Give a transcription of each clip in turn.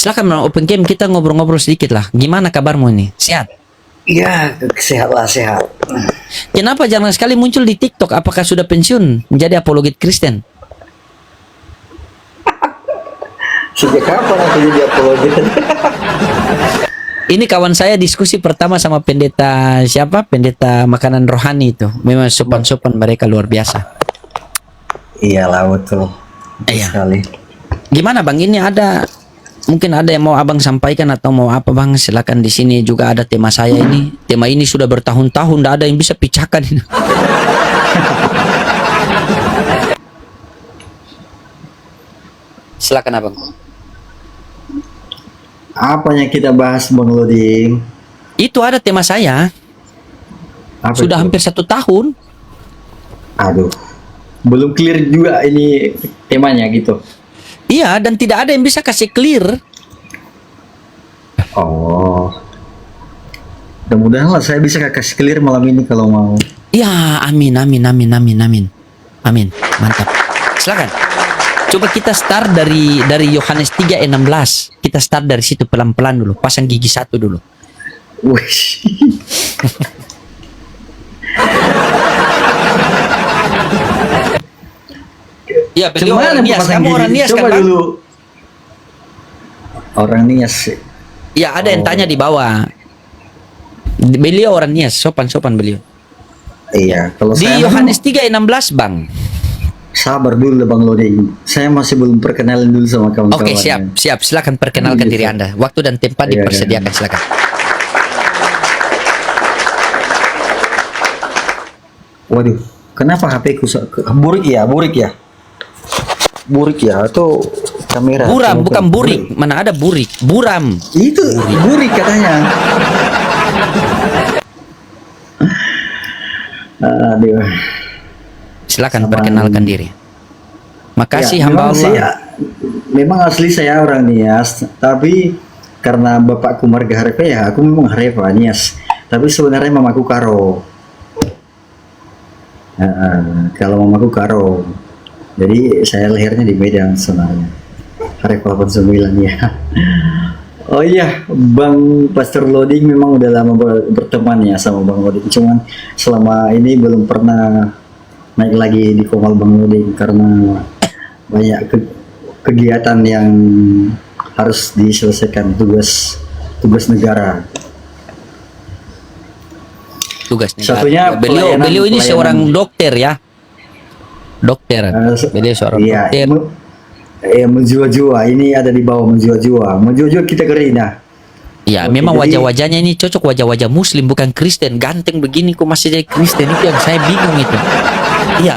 Silakan Bang, open game, kita ngobrol-ngobrol sedikit lah. Gimana kabarmu ini? Sehat? Iya, sehat lah, sehat. Kenapa jarang sekali muncul di TikTok? Apakah sudah pensiun menjadi apologet Kristen? Sejak kapan aku jadi apologet? Ini kawan saya diskusi pertama sama pendeta siapa? Pendeta makanan rohani itu. Memang sopan-sopan mereka luar biasa. Iyalah, betul. Iya. Sekali. Gimana Bang? Ini ada mungkin ada yang mau Abang sampaikan atau mau apa Bang? Silakan, di sini juga ada tema saya ini. Tema ini sudah bertahun-tahun tidak ada yang bisa pecahkan. Silakan Abang. Apa yang kita bahas, Bang Loding? Itu ada tema saya. Apa Sudah itu? hampir 1 tahun. Aduh, belum clear juga ini temanya gitu. Iya, dan tidak ada yang bisa kasih clear. Oh, mudah-mudahan lah saya bisa kasih clear malam ini kalau mau. Ya, amin, amin, amin, amin, amin. Amin, mantap. Silakan. Coba kita start dari Yohanes 3:16. Kita start dari situ pelan-pelan dulu. Pasang gigi 1 dulu. Wih. Ya, beliau Gimana orang Nias. pasang Kamu gigi? orang Nias kan, Coba Bang? dulu. Orang Nias. Ya, ada yang Oh. tanya di bawah. Beliau orang Nias, sopan-sopan beliau. Iya, kalau Di saya Yohanes 3:16, Bang. sabar dulu Bang Loding. Saya masih belum perkenalan dulu sama kawan-kawan. Oke, siap, siap. Silakan perkenalkan Iya, diri siap. Anda. Waktu dan tempat Iya, dipersediakan, silakan. Waduh, kenapa HP ku burik ya, burik ya? Burik ya, atau kamera? Buram, Coba, bukan burik. Mana ada burik? Buram. Itu burik katanya. Aduh. Silakan Sama- perkenalkan diri. Makasih Ya, hamba memang sih, Allah. memang asli saya orang Nias, tapi karena bapakku marga Harefa ya, aku memang Harefa Nias. Tapi sebenarnya mamaku Karo. Kalau mamaku Karo, jadi saya lahirnya di Medan sebenarnya. Harefa 89 ya. Oh iya, Bang Pastor Loding memang udah lama berteman ya sama Bang Loding. Cuman selama ini belum pernah naik lagi di Komal Bang Loding karena banyak kegiatan yang harus diselesaikan, tugas negara. Tugas negara. Satunya Beliau ini pelayanan. seorang dokter ya. Dokter. Eh, Beliau seorang Iya, dokter. menjua-jua. Ini ada di bawah menjua-jua. Menjua-jua kita keren nah. Ya, Oke, memang jadi- wajah-wajahnya ini cocok wajah-wajah Muslim, bukan Kristen. Ganteng begini kok masih jadi Kristen, itu yang saya bingung itu. Iya.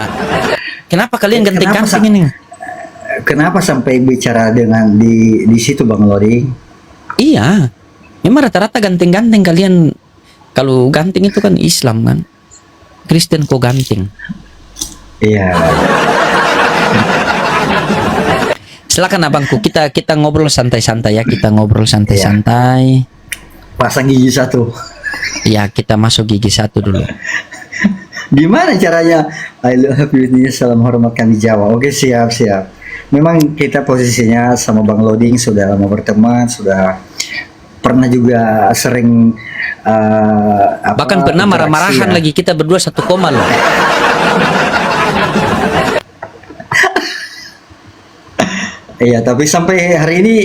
Kenapa kalian ganteng-ganteng ini? Kenapa sampai bicara dengan di situ Bang Loding? Iya. Memang rata-rata ganteng-ganteng kalian. Kalau ganteng itu kan Islam kan. Kristen kok ganteng. Iya. Silakan abangku, kita ngobrol santai-santai ya, kita ngobrol santai-santai. Pasang gigi 1. Ya, kita masuk gigi 1 dulu. Gimana caranya? I love you, salam hormat kami Jawa. Oke, siap. Memang kita posisinya sama Bang Loding sudah lama berteman, sudah pernah juga sering Bahkan pernah interaksi marah-marahan ya. lagi kita berdua 1 koma loh. Iya, tapi sampai hari ini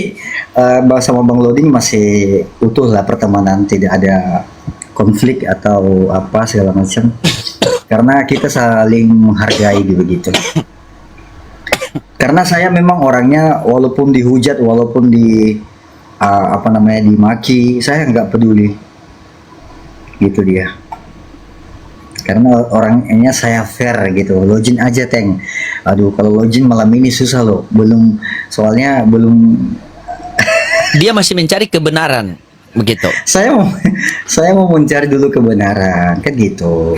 sama Bang Loding masih utuh lah pertemanan, tidak ada konflik atau apa segala macam. Karena kita saling menghargai begitu. Karena saya memang orangnya walaupun dihujat, walaupun dimaki, saya nggak peduli. Gitu dia. Karena orangnya saya fair gitu, login aja Teng. Aduh, kalau login malam ini susah loh, soalnya belum. Dia masih mencari kebenaran, begitu. saya mau mencari dulu kebenaran kan gitu.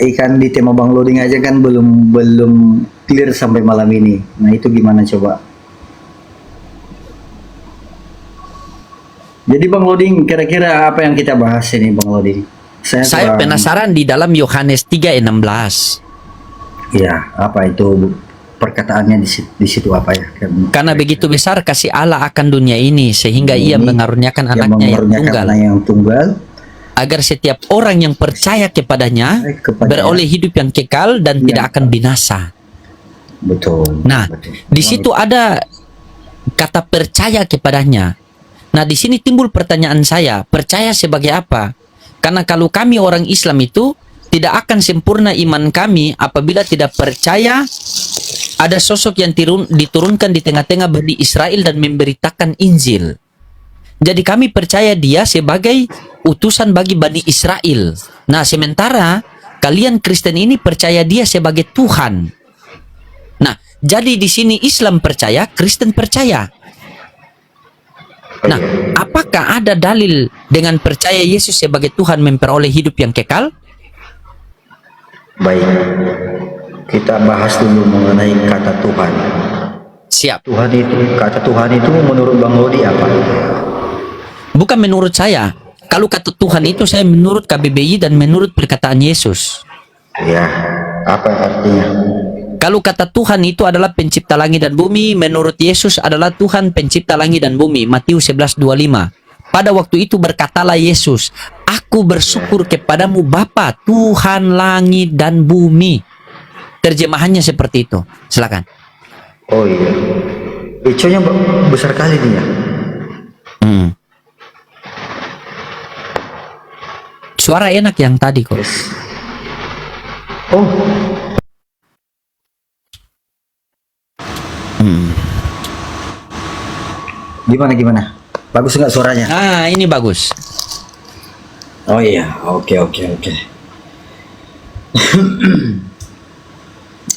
Ikan di tema Bang Loding aja kan belum clear sampai malam ini. Nah itu gimana coba? Jadi Bang Loding, kira-kira apa yang kita bahas ini Bang Loding? Saya penasaran di dalam Yohanes 3:16. Ya, apa itu? perkataannya di situ apa ya? Karena begitu besar kasih Allah akan dunia ini sehingga ia mengaruniakan yang anaknya yang mengaruniakan tunggal anak yang tunggal agar setiap orang yang percaya kepadanya beroleh hidup yang kekal dan tidak akan binasa. Betul. Nah, betul. di situ ada kata percaya kepadanya. Nah, di sini timbul pertanyaan saya, percaya sebagai apa? Karena kalau kami orang Islam itu tidak akan sempurna iman kami apabila tidak percaya ada sosok yang diturunkan di tengah-tengah Bani Israel dan memberitakan Injil. Jadi kami percaya dia sebagai utusan bagi Bani Israel. Nah, sementara kalian Kristen ini percaya dia sebagai Tuhan. Nah, jadi di sini Islam percaya, Kristen percaya. Nah, apakah ada dalil dengan percaya Yesus sebagai Tuhan memperoleh hidup yang kekal? Baik. Kita bahas dulu mengenai kata Tuhan. Siap. Kata Tuhan itu menurut Bang Lodi apa? Bukan menurut saya. Kalau kata Tuhan itu saya menurut KBBI dan menurut perkataan Yesus. Ya, apa artinya? Kalau kata Tuhan itu adalah pencipta langit dan bumi, menurut Yesus adalah Tuhan pencipta langit dan bumi. Matius 11:25. Pada waktu itu berkatalah Yesus, "Aku bersyukur kepadamu Bapa, Tuhan langit dan bumi." Terjemahannya seperti itu. Silakan. Oh iya. Econya besar kali nih ya. Suara enak yang tadi kok. Yes. Oh. Gimana? Bagus nggak suaranya? Nah, ini bagus. Oh iya, oke.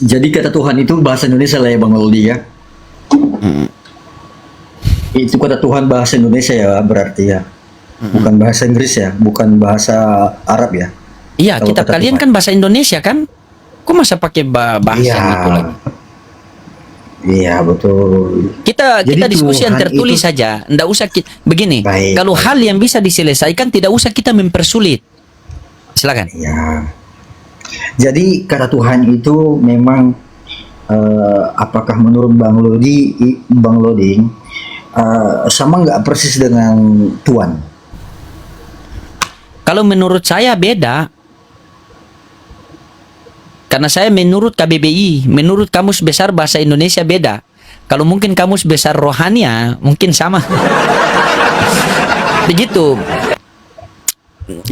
Jadi kata Tuhan itu bahasa Indonesia lah ya Bang Lodi ya. Itu kata Tuhan bahasa Indonesia ya berarti ya. Bukan bahasa Inggris ya, bukan bahasa Arab ya. Iya, Kalau kitab kata kalian Tuhan. kan bahasa Indonesia kan? Kok masa pakai bahasa Iya. itu lagi? Iya betul. Kita Jadi diskusi yang Tuhan tertulis itu- saja. Nggak usah begini. Baik, Kalau baik. hal yang bisa diselesaikan tidak usah kita mempersulit. Silakan. Ya. Jadi kata Tuhan itu memang apakah menurut Bang Loding sama nggak persis dengan Tuhan? Kalau menurut saya beda. Karena saya menurut KBBI, menurut Kamus Besar Bahasa Indonesia beda. Kalau mungkin Kamus Besar Rohania, mungkin sama. Begitu.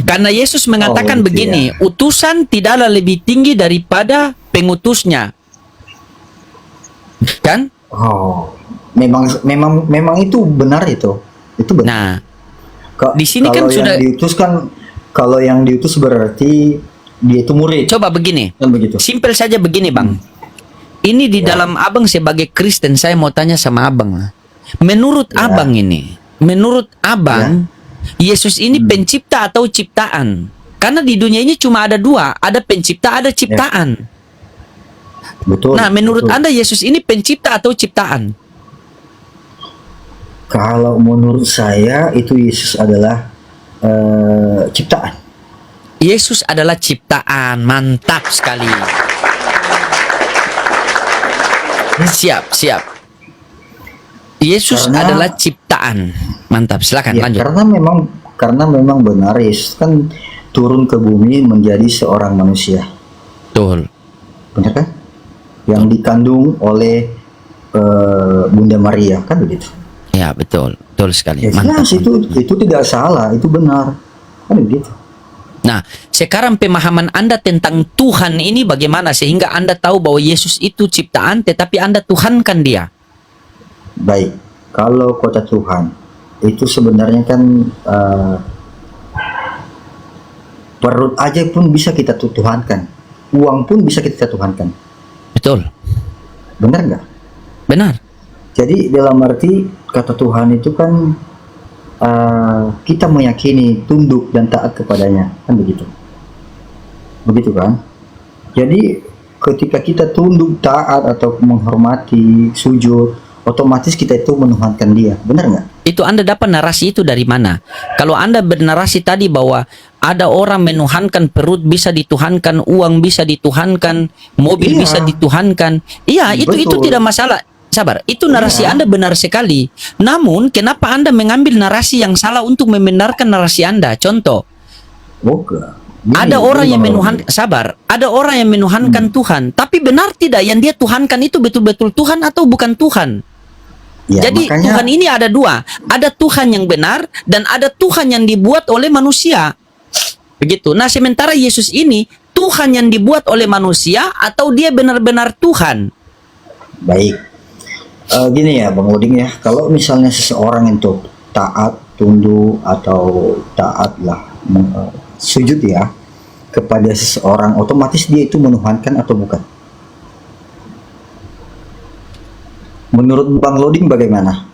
Karena Yesus mengatakan gitu begini, ya. utusan tidaklah lebih tinggi daripada pengutusnya. Kan? Oh, memang itu benar itu. Itu benar. Nah, di sini kan Kalau sudah- yang diutus kan, kalau yang diutus berarti dia itu murid. coba begini. Kan begitu. Simpel saja begini, Bang. Ini di dalam Abang sebagai Kristen, saya mau tanya sama Abang. Menurut Abang ini, menurut Abang, Yesus ini pencipta atau ciptaan? Karena di dunia ini cuma ada dua, ada pencipta, ada ciptaan. Betul. Nah, menurut betul. Anda Yesus ini pencipta atau ciptaan? Kalau menurut saya itu Yesus adalah ciptaan. Yesus adalah ciptaan. Mantap sekali. Siap. Yesus Karena- adalah ciptaan. Mantap, silakan Ya, lanjut. karena memang benar Yesus kan turun ke bumi menjadi seorang manusia. Betul. Benar kan? Yang dikandung oleh Bunda Maria kan begitu. Ya, betul. Betul sekali. Ya Mantap. jelas itu tidak salah, itu benar. Kan begitu. Nah, sekarang pemahaman Anda tentang Tuhan ini bagaimana sehingga Anda tahu bahwa Yesus itu ciptaan tetapi Anda tuhankan dia? Baik, kalau kota Tuhan itu sebenarnya kan perut aja pun bisa kita tuhankan, uang pun bisa kita tuhankan, Betul. benar nggak? Benar. Jadi dalam arti kata Tuhan itu kan kita meyakini, tunduk dan taat kepadanya, kan begitu, begitu kan? Jadi ketika kita tunduk, taat atau menghormati, sujud, otomatis kita itu menuhankan dia, benar nggak? Itu Anda dapat narasi itu dari mana? Kalau Anda bernarasi tadi bahwa ada orang menuhankan perut bisa dituhankan, uang bisa dituhankan, mobil Iya. bisa dituhankan. Iya, itu Betul. tidak masalah. Sabar, itu narasi Iya. Anda benar sekali. Namun, kenapa Anda mengambil narasi yang salah untuk membenarkan narasi Anda? Contoh, Oke. Gini, ada orang gini, yang Bang menuhan, Rodi. sabar, ada orang yang menuhankan Tuhan, tapi benar tidak yang dia tuhankan itu betul-betul Tuhan atau bukan Tuhan? Ya, Jadi makanya Tuhan ini ada dua, ada Tuhan yang benar dan ada Tuhan yang dibuat oleh manusia. Begitu. Nah, sementara Yesus ini Tuhan yang dibuat oleh manusia atau dia benar-benar Tuhan? baik. Gini ya, Bang Oding ya, kalau misalnya seseorang itu taat, tunduk atau taat lah, sujud ya kepada seseorang, otomatis dia itu menuhankan atau bukan? Menurut Bang Loding bagaimana?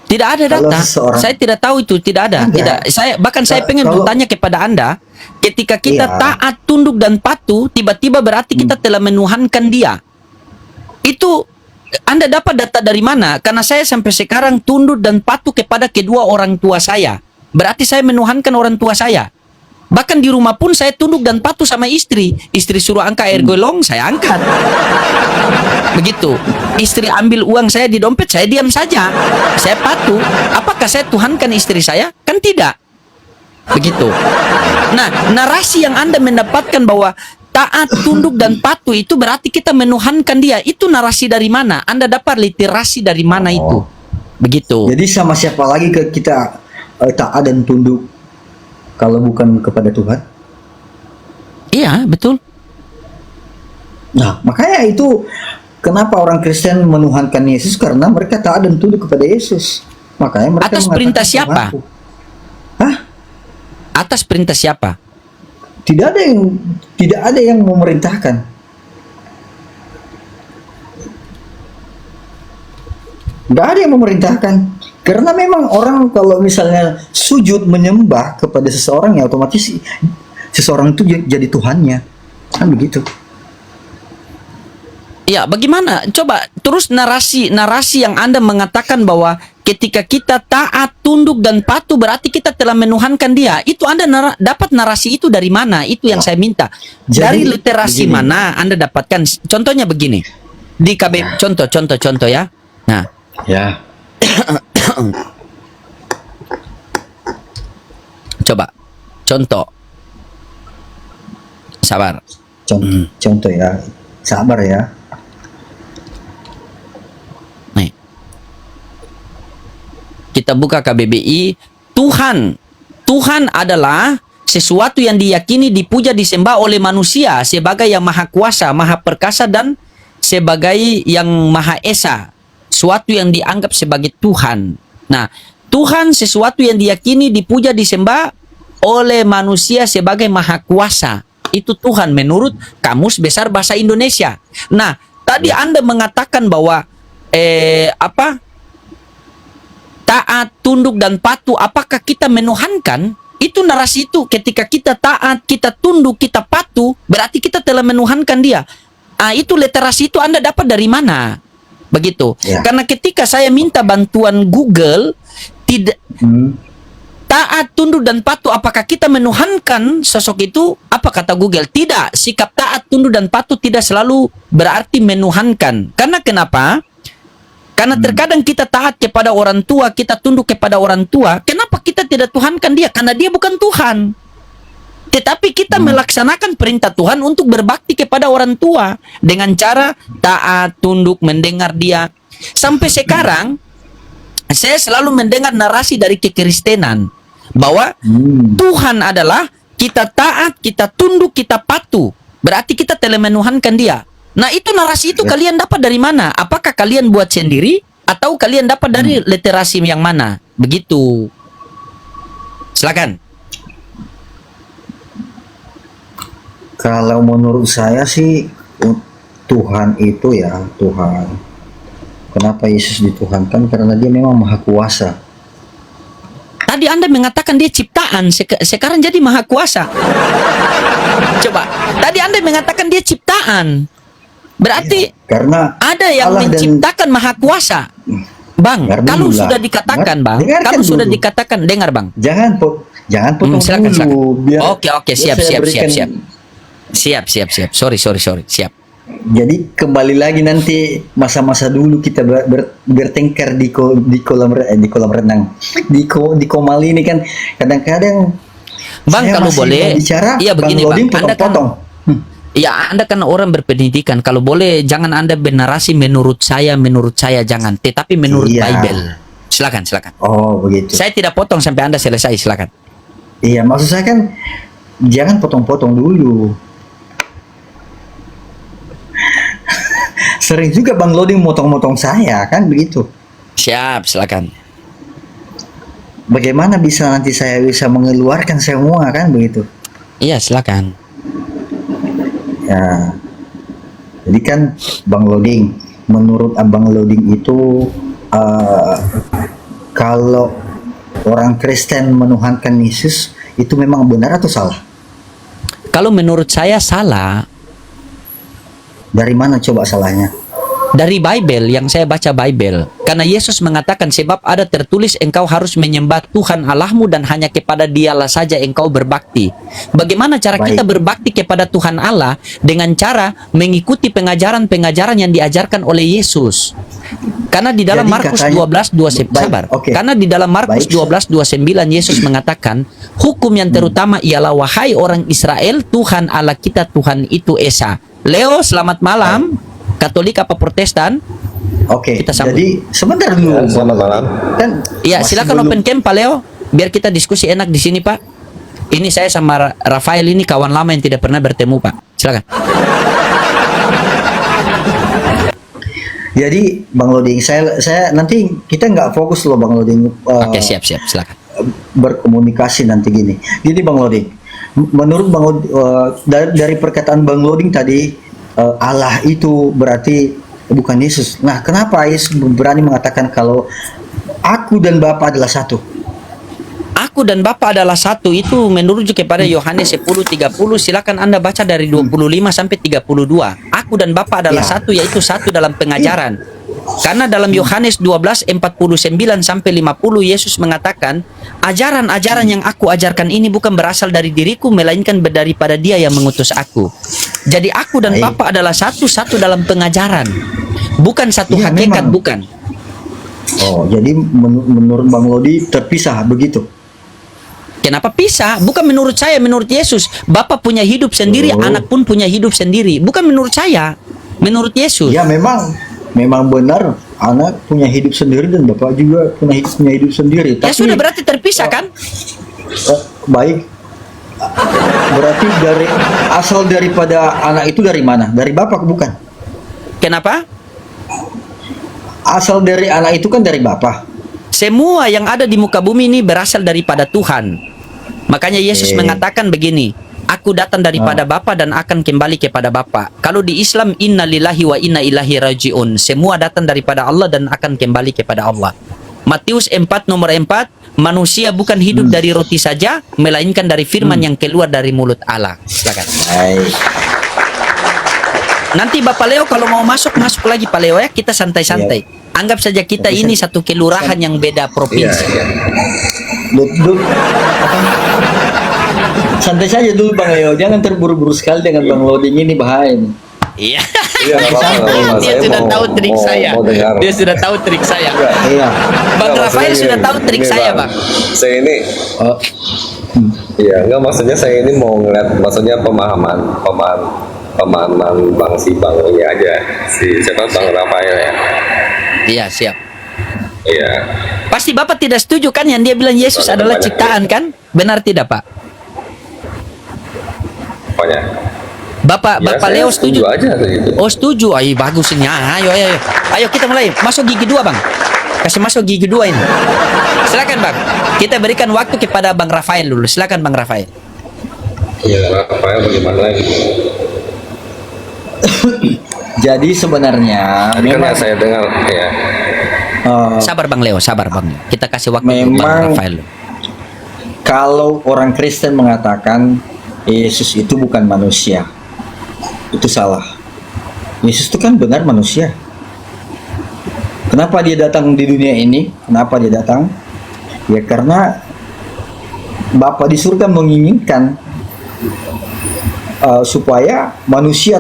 Tidak ada Kalau data. seseorang- Saya tidak tahu itu, tidak ada. Enggak. Tidak. Saya pengen Kalau- bertanya kepada Anda, ketika kita Iya. taat, tunduk dan patuh, tiba-tiba berarti kita telah menuhankan dia. Itu Anda dapat data dari mana? Karena saya sampai sekarang tunduk dan patuh kepada kedua orang tua saya. Berarti saya menuhankan orang tua saya. Bahkan di rumah pun saya tunduk dan patuh sama istri. Istri suruh angkat air golong, saya angkat. Begitu. Istri ambil uang saya di dompet, saya diam saja. Saya patuh. Apakah saya tuhankan istri saya? Kan tidak. Begitu. Nah, narasi yang Anda mendapatkan bahwa taat, tunduk dan patuh itu berarti kita menuhankan dia. Itu narasi dari mana? Anda dapat literasi dari mana itu? Begitu. Jadi sama siapa lagi ke kita taat dan tunduk kalau bukan kepada Tuhan? Iya, betul. Nah, makanya itu kenapa orang Kristen menuhankan Yesus, karena mereka taat dan tunduk kepada Yesus. Makanya mereka Atas mengatakan perintah siapa? Tuhanku. Hah? Atas perintah siapa? Tidak ada yang memerintahkan. Tidak ada yang memerintahkan. Karena memang orang kalau misalnya sujud menyembah kepada seseorang, ya otomatis seseorang itu jadi Tuhannya. Kan begitu. Ya, bagaimana? Coba terus narasi yang Anda mengatakan bahwa ketika kita taat, tunduk dan patuh berarti kita telah menuhankan dia. Itu Anda dapat narasi itu dari mana? Itu yang saya minta. Jadi, Dari literasi begini. mana Anda dapatkan? Contohnya begini. Di KB contoh ya. Nah, Ya. coba contoh. Sabar. Contoh ya. Sabar ya. Nih. Kita buka KBBI. Tuhan adalah sesuatu yang diyakini, dipuja, disembah oleh manusia sebagai yang maha kuasa, maha perkasa dan sebagai yang maha esa. Suatu yang dianggap sebagai Tuhan. Nah, Tuhan sesuatu yang diyakini, dipuja, disembah oleh manusia sebagai maha kuasa. Itu Tuhan menurut Kamus Besar Bahasa Indonesia. Nah, tadi Anda mengatakan bahwa taat, tunduk dan patuh, apakah kita menuhankan? Itu narasi itu. Ketika kita taat, kita tunduk, kita patuh, berarti kita telah menuhankan dia. Itu literasi itu Anda dapat dari mana? Begitu. Ya. Karena ketika saya minta bantuan Google, tidak taat, tunduk dan patuh, apakah kita menuhankan sosok itu? Apa kata Google? Tidak. Sikap taat, tunduk dan patuh tidak selalu berarti menuhankan. Karena kenapa? Karena terkadang kita taat kepada orang tua, kita tunduk kepada orang tua. Kenapa kita tidak tuhankan dia? Karena dia bukan Tuhan. Tetapi kita melaksanakan perintah Tuhan untuk berbakti kepada orang tua dengan cara taat, tunduk, mendengar dia. Sampai sekarang saya selalu mendengar narasi dari kekristenan bahwa Tuhan adalah kita taat, kita tunduk, kita patuh. Berarti kita telah menuhankan dia. Nah, itu narasi itu kalian dapat dari mana? Apakah kalian buat sendiri atau kalian dapat dari literasi yang mana? Begitu. Silakan. Kalau menurut saya sih Tuhan itu ya Tuhan. Kenapa Yesus dituhankan? Karena dia memang maha kuasa. Tadi Anda mengatakan dia ciptaan, sekarang jadi maha kuasa. Coba, tadi Anda mengatakan dia ciptaan. Berarti Karena ada yang Allah dan- menciptakan maha kuasa. Bang, Dengar kalau dulu lah. sudah dikatakan, Bang, Dengarkan kalau sudah dulu. dikatakan, dengar, Bang. Jangan potong silakan, dulu. silakan. Oke, biar siap, saya siap, berikan. siap. Sorry, siap. Jadi kembali lagi nanti masa-masa dulu kita bertengkar di kolam renang. Di komal ini kan kadang-kadang Bang, saya kalau masih boleh, mau bicara, iya begini, Bang Loding Bang. Anda kan, potong-potong. ya Anda kan orang berpendidikan. Kalau boleh, jangan Anda bernarasi menurut saya, jangan. Tetapi menurut Iya. Bible. Silakan. Oh begitu. Saya tidak potong sampai Anda selesai, silakan. Iya, maksud saya kan jangan potong-potong dulu. Sering juga Bang Loding motong-motong saya kan begitu. Siap, silakan. Bagaimana bisa nanti saya bisa mengeluarkan semua kan begitu. Iya, silakan. Ya. Jadi kan Bang Loding, menurut Abang Loding itu kalau orang Kristen menuhankan Yesus itu memang benar atau salah? Kalau menurut saya salah. Dari mana coba salahnya? Dari Bible, yang saya baca Bible. Karena Yesus mengatakan, sebab ada tertulis engkau harus menyembah Tuhan Allahmu dan hanya kepada dialah saja engkau berbakti. Bagaimana cara Baik. kita berbakti kepada Tuhan Allah? Dengan cara mengikuti pengajaran-pengajaran yang diajarkan oleh Yesus. Karena di dalam Jadi Markus katanya- 12:29 Baik, sabar. oke. Karena di dalam Markus Baik. 12:29 Yesus mengatakan, hukum yang terutama ialah wahai orang Israel, Tuhan Allah kita Tuhan itu Esa. Leo, selamat malam. Katolik apa Protestan? Oke. Kita sambut. Jadi sebentar dulu. Selamat malam. Kan Iya, masih silakan belum- open cam Pak Leo, biar kita diskusi enak di sini Pak. Ini saya sama Rafael ini kawan lama yang tidak pernah bertemu Pak. Silakan. Jadi Bang Loding, saya nanti kita nggak fokus loh Bang Loding. Oke, siap, silakan. Berkomunikasi nanti gini. Jadi Bang Loding, menurut Bang Loding, dari perkataan Bang Loding tadi, Allah itu berarti bukan Yesus. Nah, kenapa Yesus berani mengatakan kalau aku dan Bapa adalah satu? Aku dan Bapa adalah satu, itu menuju kepada Yohanes 10:30. Silakan Anda baca dari 25 sampai 32. Aku dan Bapa adalah Ya. satu, yaitu satu dalam pengajaran. Karena dalam Yohanes 12:49 sampai 50 Yesus mengatakan, ajaran-ajaran yang aku ajarkan ini bukan berasal dari diriku, melainkan daripada Dia yang mengutus aku. Jadi aku dan Baik. Bapa adalah satu dalam pengajaran, bukan satu Iya, hakikat, memang. bukan. Oh, jadi menurut Bang Lodi terpisah begitu. Kenapa pisah? Bukan menurut saya, menurut Yesus. Bapa punya hidup sendiri, Oh. anak pun punya hidup sendiri. Bukan menurut saya, menurut Yesus. Ya memang benar anak punya hidup sendiri dan Bapak juga punya hidup sendiri. Ya sudah, berarti terpisah kan? Baik. Berarti asal daripada anak itu dari mana? Dari Bapak bukan? Kenapa? Asal dari anak itu kan dari Bapak. Semua yang ada di muka bumi ini berasal daripada Tuhan. Makanya Yesus mengatakan begini, aku datang daripada Bapa dan akan kembali kepada Bapa. Kalau di Islam, inna lillahi wa inna ilaihi rajiun. Semua datang daripada Allah dan akan kembali kepada Allah. Matius 4 nomor 4, manusia bukan hidup dari roti saja, melainkan dari firman yang keluar dari mulut Allah. Silakan. Baik. Nanti Bapak Leo kalau mau masuk lagi Pak Leo ya, kita santai-santai. Anggap saja kita ini satu kelurahan yang beda provinsi. Duduk. Santai saja dulu Bang Leo, jangan terburu-buru sekali dengan Bang Loading ini, bahaya nih. Iya. Iya, nggak apa-apa, nggak apa-apa. Dia Saya sudah mau- tahu trik mau- saya. mau dengar. Dia sudah tahu trik saya. Iya. Bang Nggak, Rafael maksudnya sudah gini, tahu trik gini, saya, Bang. Saya ini, Oh, iya, nggak, maksudnya saya ini mau ngeliat, maksudnya pemahaman Bang ini aja, siapa Bang Rafael ya. Iya, siap. Iya. Pasti Bapak tidak setuju kan yang dia bilang Yesus Banyak, adalah banyak. ciptaan kan? Benar tidak, Pak? Pokoknya. Bapak Ya, Bapak saya Leo setuju? aja gitu. Oh, setuju. Ayo bagus ini. Ayo. Ayo kita mulai. Masuk gigi 2, Bang. Kasih masuk gigi 2 ini. Silakan, Bang. Kita berikan waktu kepada Bang Rafael dulu. Silakan, Bang Rafael. Iya, Rafael bagaimana lagi? jadi sebenarnya Tadi kan memang yang saya dengar, ya. Sabar, Bang Leo. Sabar, Bang. Kita kasih waktu untuk Bang Memang Rafael. kalau orang Kristen mengatakan Yesus itu bukan manusia, itu salah. Yesus itu kan benar manusia. Kenapa dia datang di dunia ini? Kenapa dia datang? Ya karena Bapa di surga menginginkan supaya manusia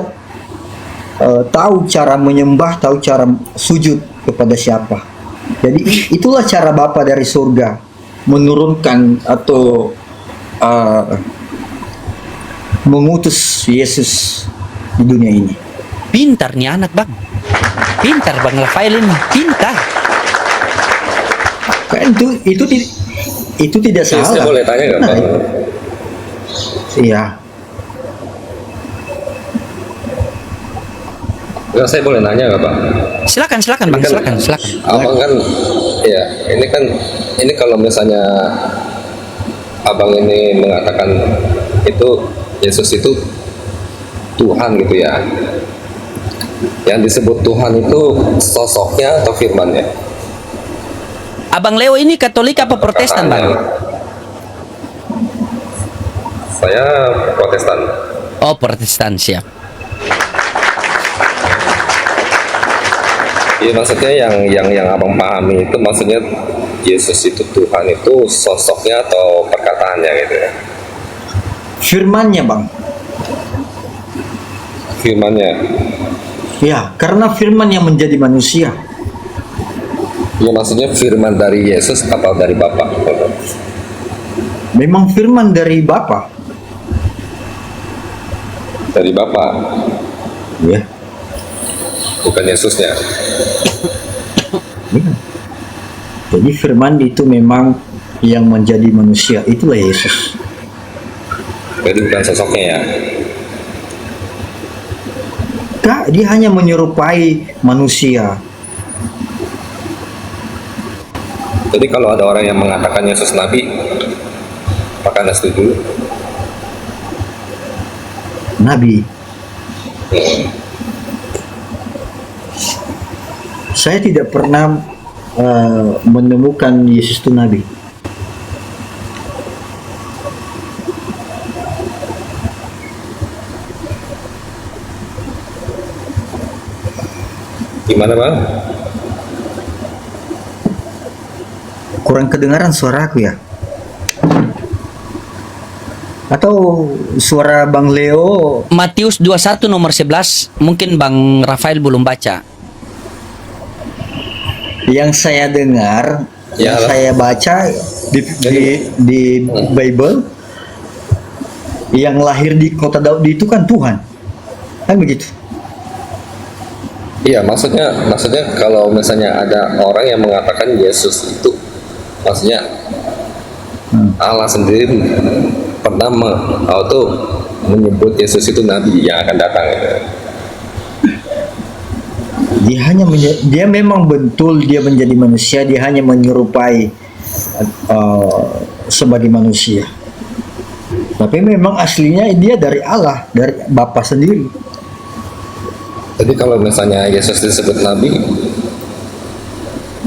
tahu cara menyembah, tahu cara sujud kepada siapa. Jadi itulah cara Bapa dari surga menurunkan atau mengutus Yesus di dunia ini. Pintar nih anak bang. Pintar bang Rafael ini. Pintar. Kan itu tidak Saya salah. boleh tanya nggak Bang? Iya. Nggak, saya boleh nanya nggak Bang? Silakan bang. Silakan. Abang kan, ya ini kalau misalnya abang ini mengatakan itu Yesus itu Tuhan gitu ya. Yang disebut Tuhan itu sosoknya atau firmannya? Abang Leo ini Katolik apa Protestan bang? Saya Protestan. Oh Protestan, siap. Iya, maksudnya yang abang pahami itu maksudnya Yesus itu Tuhan itu sosoknya atau perkataannya gitu ya? Firman-Nya, Bang. Firmannya. Ya, karena firman yang menjadi manusia. Ya, maksudnya firman dari Yesus atau dari Bapa? Memang firman dari Bapa. Dari Bapa, Ya. bukan Yesusnya. Ya. Jadi firman itu memang yang menjadi manusia, itulah Yesus. Jadi bukan sosoknya ya. Kak, dia hanya menyerupai manusia. Jadi kalau ada orang yang mengatakan Yesus Nabi, apakah Anda setuju? Nabi. Saya tidak pernah menemukan Yesus itu Nabi. Gimana Bang? Kurang kedengaran suaraku ya? Atau suara Bang Leo? Matius 21 nomor 11, mungkin Bang Rafael belum baca. Yang saya dengar, Ya, yang lah. saya baca di Bible, yang lahir di kota Daud itu kan Tuhan, kan begitu? Iya, maksudnya kalau misalnya ada orang yang mengatakan Yesus itu, maksudnya Allah sendiri pernah menyebut Yesus itu Nabi yang akan datang. Dia memang betul dia menjadi manusia, dia hanya menyerupai sebagai manusia. Tapi memang aslinya dia dari Allah, dari Bapa sendiri. Jadi kalau misalnya Yesus disebut Nabi,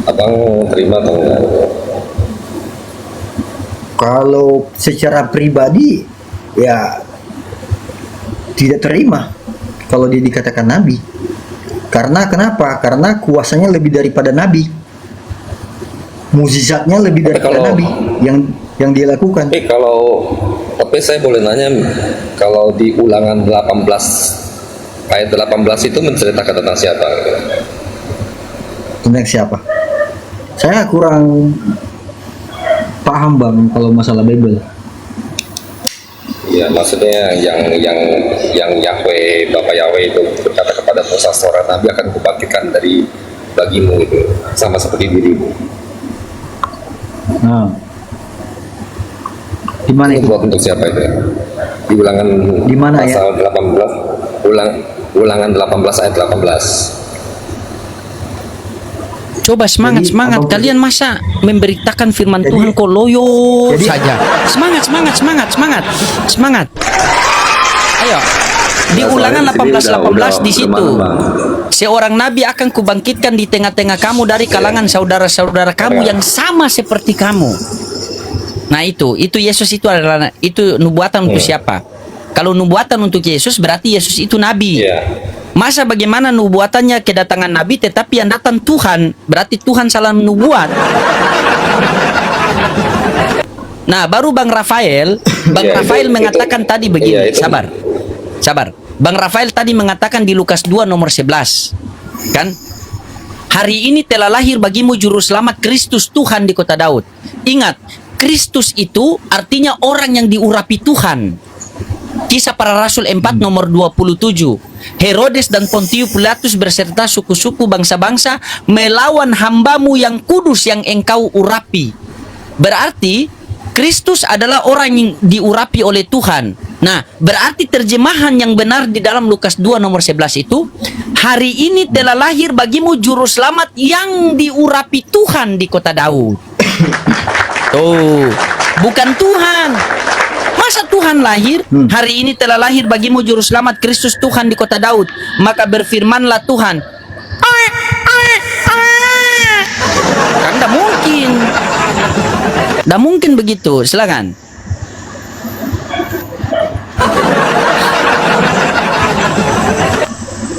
abang terima atau enggak? Kalau secara pribadi ya tidak terima kalau dia dikatakan nabi. Karena kenapa? Karena kuasanya lebih daripada nabi. Mukjizatnya lebih daripada nabi yang dia lakukan. Tapi saya boleh nanya, kalau di Ulangan 18 ayat 18 itu menceritakan tentang siapa? Tentang siapa? Saya kurang paham Bang kalau masalah Bible. Ya, maksudnya yang Yahweh, Bapak Yahweh itu berkata kepada Musa, seorang nabi akan kubangkitkan dari bagimu itu, sama seperti dirimu. Nah, di mana Itu itu? buat untuk siapa itu? Di Ulangan Di mana ya? pasal 18, Ulangan 18 ayat 18. Coba semangat, Jadi, semangat. abang- Kalian masa memberitakan firman Jadi- Tuhan kok loyo Jadi- saja. Semangat, semangat, semangat, semangat, semangat. Ayo. Di Nah, Ulangan soalnya di sini 18 di situ. udah mana, Bang? Seorang nabi akan kubangkitkan di tengah-tengah kamu dari kalangan saudara-saudara kamu yang sama seperti kamu. Nah, itu Yesus itu adalah itu nubuatan untuk siapa? Kalau nubuatan untuk Yesus berarti Yesus itu nabi. Iya. Masa bagaimana nubuatannya kedatangan nabi tetapi yang datang Tuhan? Berarti Tuhan salah nubuat. Nah, baru Bang Rafael Iya, mengatakan tadi begini, iya, itu. sabar. Bang Rafael tadi mengatakan di Lukas 2 nomor 11, kan? Hari ini telah lahir bagimu juru selamat Kristus Tuhan di kota Daud. Ingat, Kristus itu artinya orang yang diurapi Tuhan. Kisah Para Rasul 4 nomor 27. Herodes dan Pontius Pilatus beserta suku-suku bangsa-bangsa melawan hambamu yang kudus yang engkau urapi. Berarti Kristus adalah orang yang diurapi oleh Tuhan. Nah, berarti terjemahan yang benar di dalam Lukas 2 nomor 11 itu, hari ini telah lahir bagimu juru selamat yang diurapi Tuhan di kota Daud. Tuh, bukan Tuhan. Masa Tuhan lahir? Hari ini telah lahir bagimu juru selamat Kristus Tuhan di kota Daud. Maka berfirmanlah Tuhan. Kan tidak mungkin. Tidak mungkin begitu. Silakan.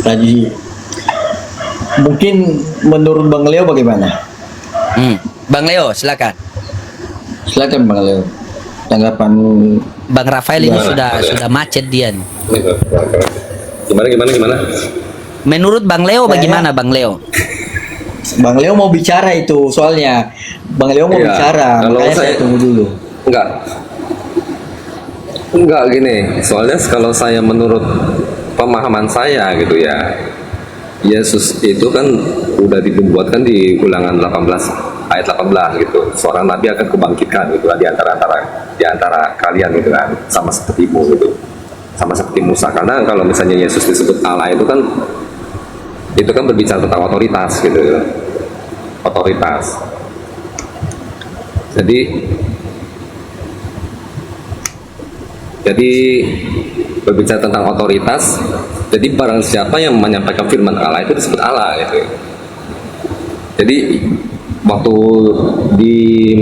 Tadi mungkin menurut Bang Leo bagaimana? Bang Leo, silakan. Silakan Bang Leo. Tanggapan Bang Rafael ini Gimana? sudah macet dia nih. Gimana? Menurut Bang Leo bagaimana Bang Leo? Bang Leo mau bicara itu soalnya. Bang Leo mau Iya, bicara. kalau Makanya saya tunggu dulu. Enggak gini. Soalnya kalau saya menurut pemahaman saya gitu ya, Yesus itu kan udah dibuatkan di Ulangan 18 ayat 18 gitu. Seorang nabi akan kubangkitkan gitu di antara kalian gitu kan, sama sepertimu gitu. Sama seperti Musa. Karena kalau misalnya Yesus disebut Allah itu kan berbicara tentang otoritas gitu. Otoritas. Jadi berbicara tentang otoritas, jadi barang siapa yang menyampaikan firman Allah itu disebut Allah gitu. Jadi waktu di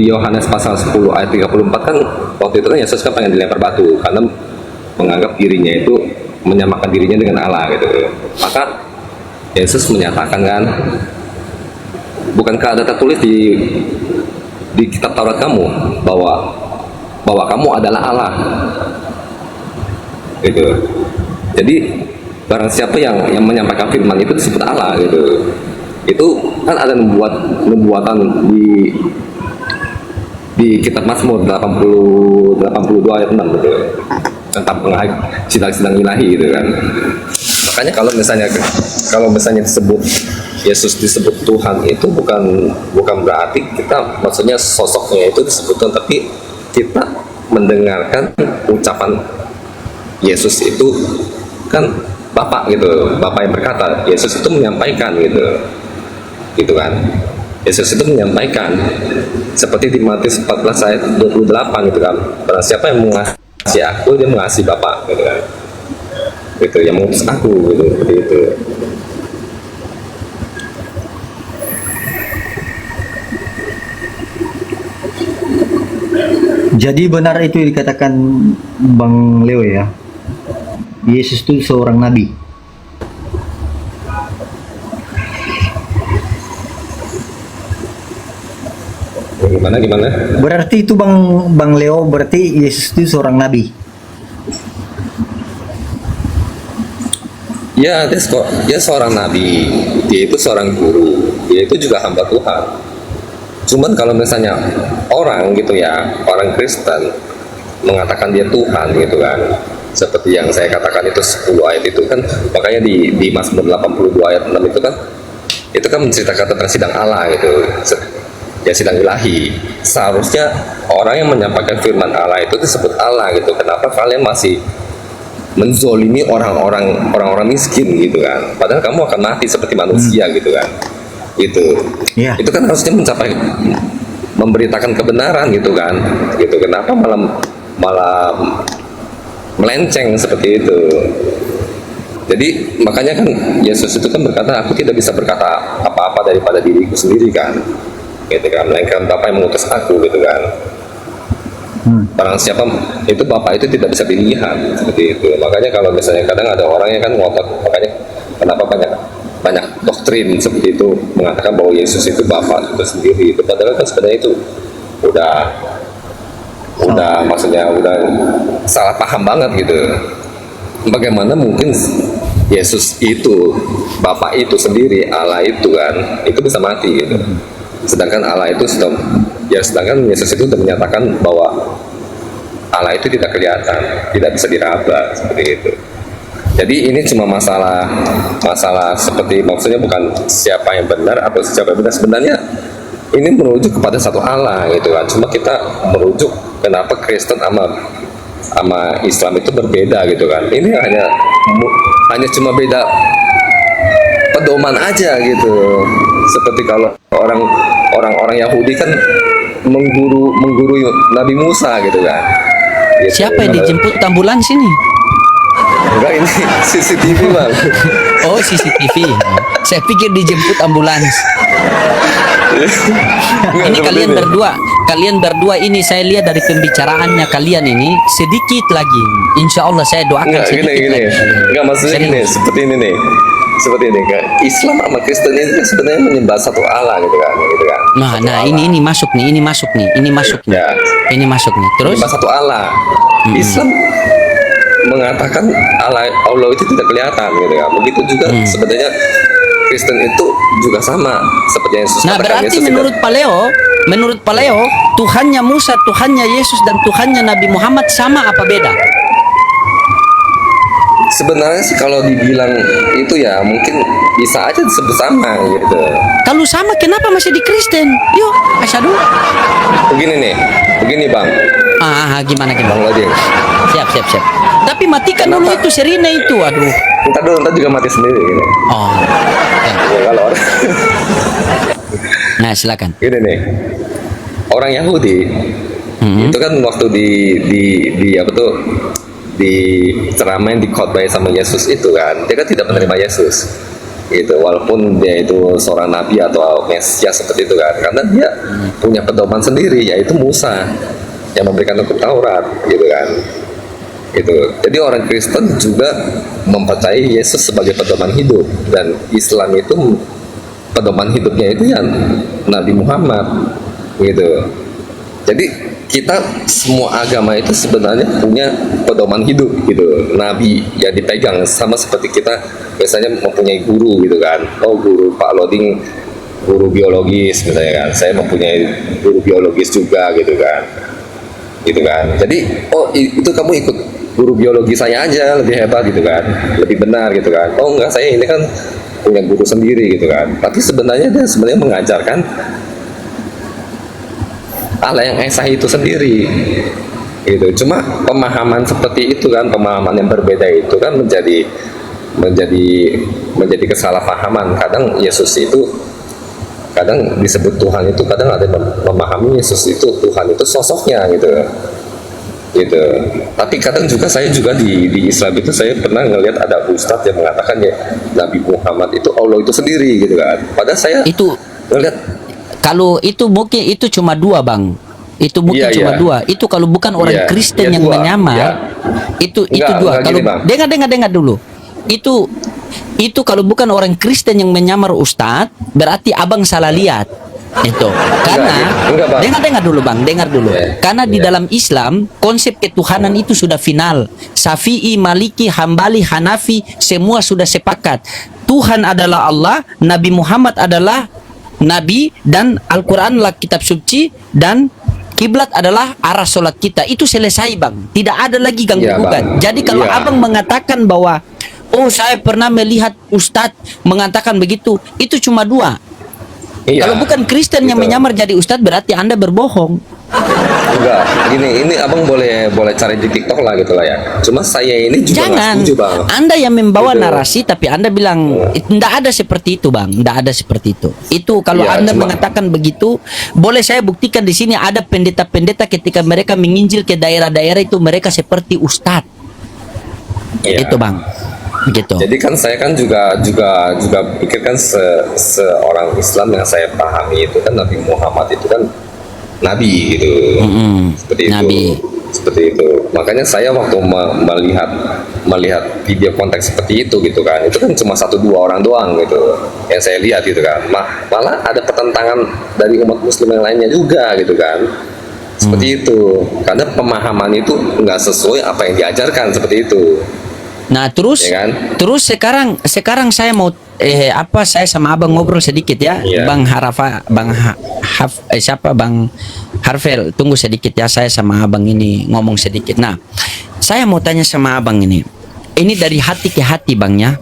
Yohanes pasal 10 ayat 34 kan waktu itu kan Yesus kan pengen dilempar batu karena menganggap dirinya itu menyamakan dirinya dengan Allah gitu. Maka Yesus menyatakan kan, bukankah ada tertulis di kitab Taurat kamu bahwa kamu adalah Allah gitu. Jadi barang siapa yang menyampaikan firman itu disebut Allah gitu. Itu kan ada nubuatan di kitab Mazmur 82 ayat 6 gitu, tentang sidang ilahi gitu kan. Makanya kalau misalnya disebut Yesus disebut Tuhan itu bukan berarti kita maksudnya sosoknya itu disebutkan, tapi kita mendengarkan ucapan Yesus itu kan Bapak gitu, Bapak yang berkata, Yesus itu menyampaikan gitu kan. Yesus itu menyampaikan seperti di Matius 14 ayat 28 gitu kan. Barang siapa yang mengasihi aku, dia mengasihi Bapak gitu kan. Gitu, yang mengutus aku gitu, seperti itu. Jadi benar itu dikatakan Bang Leo ya. Yesus itu seorang nabi. Gimana? Berarti itu Bang Leo, berarti Yesus itu seorang nabi. Ya, dia seorang nabi, dia itu seorang guru, dia itu juga hamba Tuhan. Cuman kalau misalnya orang gitu ya, orang Kristen mengatakan dia Tuhan gitu kan, seperti yang saya katakan itu 10 ayat itu kan, makanya di Mazmur 82 ayat 6 itu kan menceritakan tentang sidang Allah gitu, ya sidang ilahi. Seharusnya orang yang menyampaikan firman Allah itu disebut Allah gitu. Kenapa kalian masih menzolimi orang-orang miskin gitu kan? Padahal kamu akan mati seperti manusia gitu kan? Iya. Itu kan harusnya memberitakan kebenaran gitu kan? Gitu. Kenapa malah melenceng seperti itu? Jadi makanya kan Yesus itu kan berkata, aku tidak bisa berkata apa-apa daripada diriku sendiri kan? Gitu kan? Melainkan Bapa yang mengutus aku gitu kan? Barang siapa itu Bapak itu tidak bisa dilihat seperti itu. Makanya kalau misalnya kadang ada orang yang kan ngotot, makanya kenapa banyak doktrin seperti itu mengatakan bahwa Yesus itu Bapak itu sendiri. Itu padahal kan sebenarnya itu udah maksudnya udah salah paham banget gitu. Bagaimana mungkin Yesus itu, Bapak itu sendiri, Allah itu kan, itu bisa mati gitu. Sedangkan Allah itu sudah, ya sedangkan Yesus itu sudah menyatakan bahwa Allah itu tidak kelihatan, tidak bisa diraba seperti itu. Jadi ini cuma masalah seperti, maksudnya bukan siapa yang benar atau siapa yang benar, sebenarnya ini merujuk kepada satu Allah gitu kan. Cuma kita merujuk kenapa Kristen sama Islam itu berbeda gitu kan. Ini hanya cuma beda pedoman aja gitu. Seperti kalau orang Yahudi kan mengguru Nabi Musa gitu kan. Gitu. Siapa yang dijemput ambulans ini? Enggak, ini CCTV bang. Oh, CCTV. Saya pikir dijemput ambulans. Ini kalian berdua ini saya lihat dari pembicaraannya kalian ini sedikit lagi. Insya Allah saya doakan Enggak, sedikit gini. lagi. Enggak, maksudnya gini, seperti ini nih. Seperti ini kan. Islam sama Kristen ini kan sebenarnya menyembah satu Allah gitu kan. Nah, ini masuk nih. Ini masuk nih. Ya. Ini masuk nih. Terus Menyembah satu Allah. Islam mengatakan Allah itu tidak kelihatan gitu ya. Begitu juga sebenarnya Kristen itu juga sama seperti yang Yesus nah, katakan. berarti Yesus menurut Paleo, Tuhannya Musa, Tuhannya Yesus dan Tuhannya Nabi Muhammad sama apa beda? Sebenarnya sih kalau dibilang itu ya mungkin bisa aja disebut sama gitu. Kalau sama kenapa masih di Kristen? Yuk, asyhadu. Begini bang. Gimana? Bang Loding. Siap. Tapi matikan dulu itu sirine itu, aduh. Ntar juga mati sendiri gitu. Oh. Ya, kalau orang Nah, silakan. gini nih, orang Yahudi itu kan waktu di apa tuh, di ceramain, di khotbah sama Yesus itu kan, dia kan tidak menerima Yesus gitu, walaupun dia itu seorang nabi atau Mesias seperti itu kan, karena dia punya pedoman sendiri, yaitu Musa yang memberikan hukum Taurat gitu kan. Gitu. Jadi orang Kristen juga mempercayai Yesus sebagai pedoman hidup, dan Islam itu pedoman hidupnya itu yang Nabi Muhammad gitu. Jadi kita semua agama itu sebenarnya punya pedoman hidup gitu, Nabi yang dipegang, sama seperti kita biasanya mempunyai guru gitu kan. Oh, guru Pak Loding guru biologis misalnya kan, saya mempunyai guru biologis juga gitu kan. Jadi itu kamu ikut guru biologi saya aja, lebih hebat gitu kan, lebih benar gitu kan. Oh enggak, saya ini kan punya guru sendiri gitu kan. Tapi sebenarnya dia mengajarkan Allah yang esa itu sendiri gitu. Cuma pemahaman seperti itu kan, pemahaman yang berbeda itu kan menjadi kesalahpahaman. Kadang Yesus itu, kadang disebut Tuhan itu, kadang ada yang memahami Yesus itu Tuhan itu sosoknya gitu. Tapi kadang juga saya di Islam itu saya pernah ngelihat ada ustadz yang mengatakan ya Nabi Muhammad itu Allah itu sendiri gitu kan. Padahal saya Itu ngelihat, kalau itu mungkin itu cuma dua, Bang. Itu mungkin Iya, cuma iya. dua. Itu kalau bukan orang Iya, Kristen iya, yang dua. menyamar, Iya. itu Enggak, dua. enggak Kalau gini, Bang. dengar dulu. Itu kalau bukan orang Kristen yang menyamar ustadz, berarti abang salah lihat. Itu karena enggak, Bang. dengar dulu, Bang, dengar dulu. Iya, Karena di iya. dalam Islam konsep ketuhanan itu sudah final. Syafi'i, Maliki, Hambali, Hanafi semua sudah sepakat. Tuhan adalah Allah, Nabi Muhammad adalah Nabi, dan Al-Quran adalah kitab suci, dan kiblat adalah arah sholat kita. Itu selesai, Bang. Tidak ada lagi ganggu Iya, gugat. Bang. Jadi kalau Iya. abang mengatakan bahwa oh saya pernah melihat ustadz mengatakan begitu, itu cuma dua. iya, Kalau bukan Kristen yang gitu. menyamar jadi ustadz, berarti Anda berbohong. Enggak, ini abang boleh cari di TikTok lah gitu lah ya. Cuma saya ini juga nggak Jangan. setuju bang. Anda yang membawa Gitu. narasi, tapi Anda bilang tidak ada seperti itu, Bang. Tidak ada seperti itu. Itu kalau Ya, Anda cuma- mengatakan begitu, boleh saya buktikan di sini ada pendeta-pendeta ketika mereka menginjil ke daerah-daerah itu mereka seperti ustadz. Iya. Itu, Bang. Begitu. Jadi kan saya kan juga pikirkan seorang Islam yang saya pahami itu kan Nabi Muhammad itu kan Nabi gitu. Seperti Nabi. itu. Seperti itu. Makanya saya waktu melihat video konteks seperti itu gitu kan, itu kan cuma 1-2 orang doang gitu yang saya lihat gitu kan. Malah ada pertentangan dari umat muslim yang lainnya juga gitu kan. Seperti itu. Karena pemahaman itu nggak sesuai apa yang diajarkan, seperti itu. Nah, terus Ya kan? terus sekarang saya mau saya sama Abang ngobrol sedikit ya. Iya. Bang Harafa, siapa Bang Harvel, tunggu sedikit ya, saya sama Abang ini ngomong sedikit. Nah, saya mau tanya sama Abang ini. Ini dari hati ke hati, Bang ya.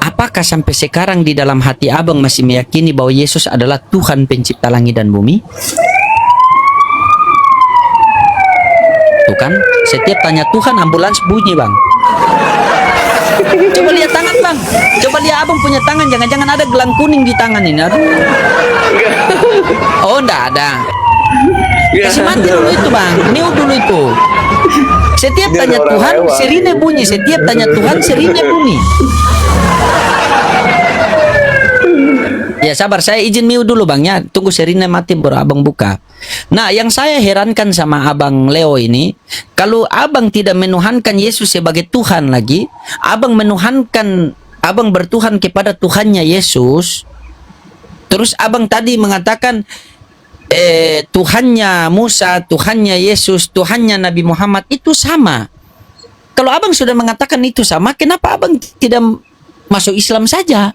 Apakah sampai sekarang di dalam hati Abang masih meyakini bahwa Yesus adalah Tuhan pencipta langit dan bumi? Tuh kan, setiap tanya Tuhan ambulans bunyi, Bang. Coba lihat tangan, Bang. Coba lihat Abang punya tangan, jangan-jangan ada gelang kuning di tangan ini. Aduh. Oh, enggak ada. Kasih mati dulu itu, Bang. Mute dulu itu. Setiap Ini tanya ada orang Tuhan, lewat. sirine bunyi. Setiap tanya Tuhan, sirine bunyi. Ya sabar, saya izin mute dulu, Bang ya. Tunggu sirine mati baru Abang buka. Nah, yang saya herankan sama Abang Leo ini, kalau Abang tidak menuhankan Yesus sebagai Tuhan lagi, Abang bertuhan kepada Tuhannya Yesus. Terus Abang tadi mengatakan Tuhannya Musa, Tuhannya Yesus, Tuhannya Nabi Muhammad itu sama. Kalau Abang sudah mengatakan itu sama, kenapa Abang tidak masuk Islam saja?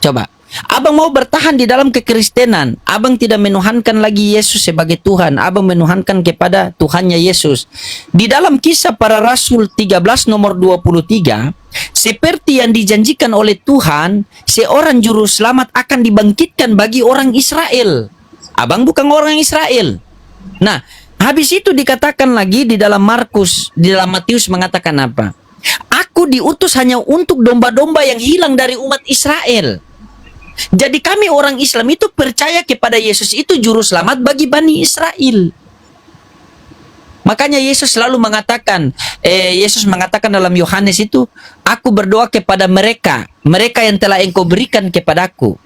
Coba. Abang mau bertahan di dalam kekristenan. Abang tidak menuhankan lagi Yesus sebagai Tuhan. Abang menuhankan kepada Tuhannya Yesus. Di dalam Kisah Para Rasul 13 nomor 23, seperti yang dijanjikan oleh Tuhan, seorang juru selamat akan dibangkitkan bagi orang Israel. Abang bukan orang Israel. Nah, habis itu dikatakan lagi di dalam Matius mengatakan apa? Aku diutus hanya untuk domba-domba yang hilang dari umat Israel. Jadi kami orang Islam itu percaya kepada Yesus itu juru selamat bagi Bani Israel. Makanya Yesus selalu mengatakan, dalam Yohanes itu, aku berdoa kepada mereka yang telah engkau berikan kepadaku.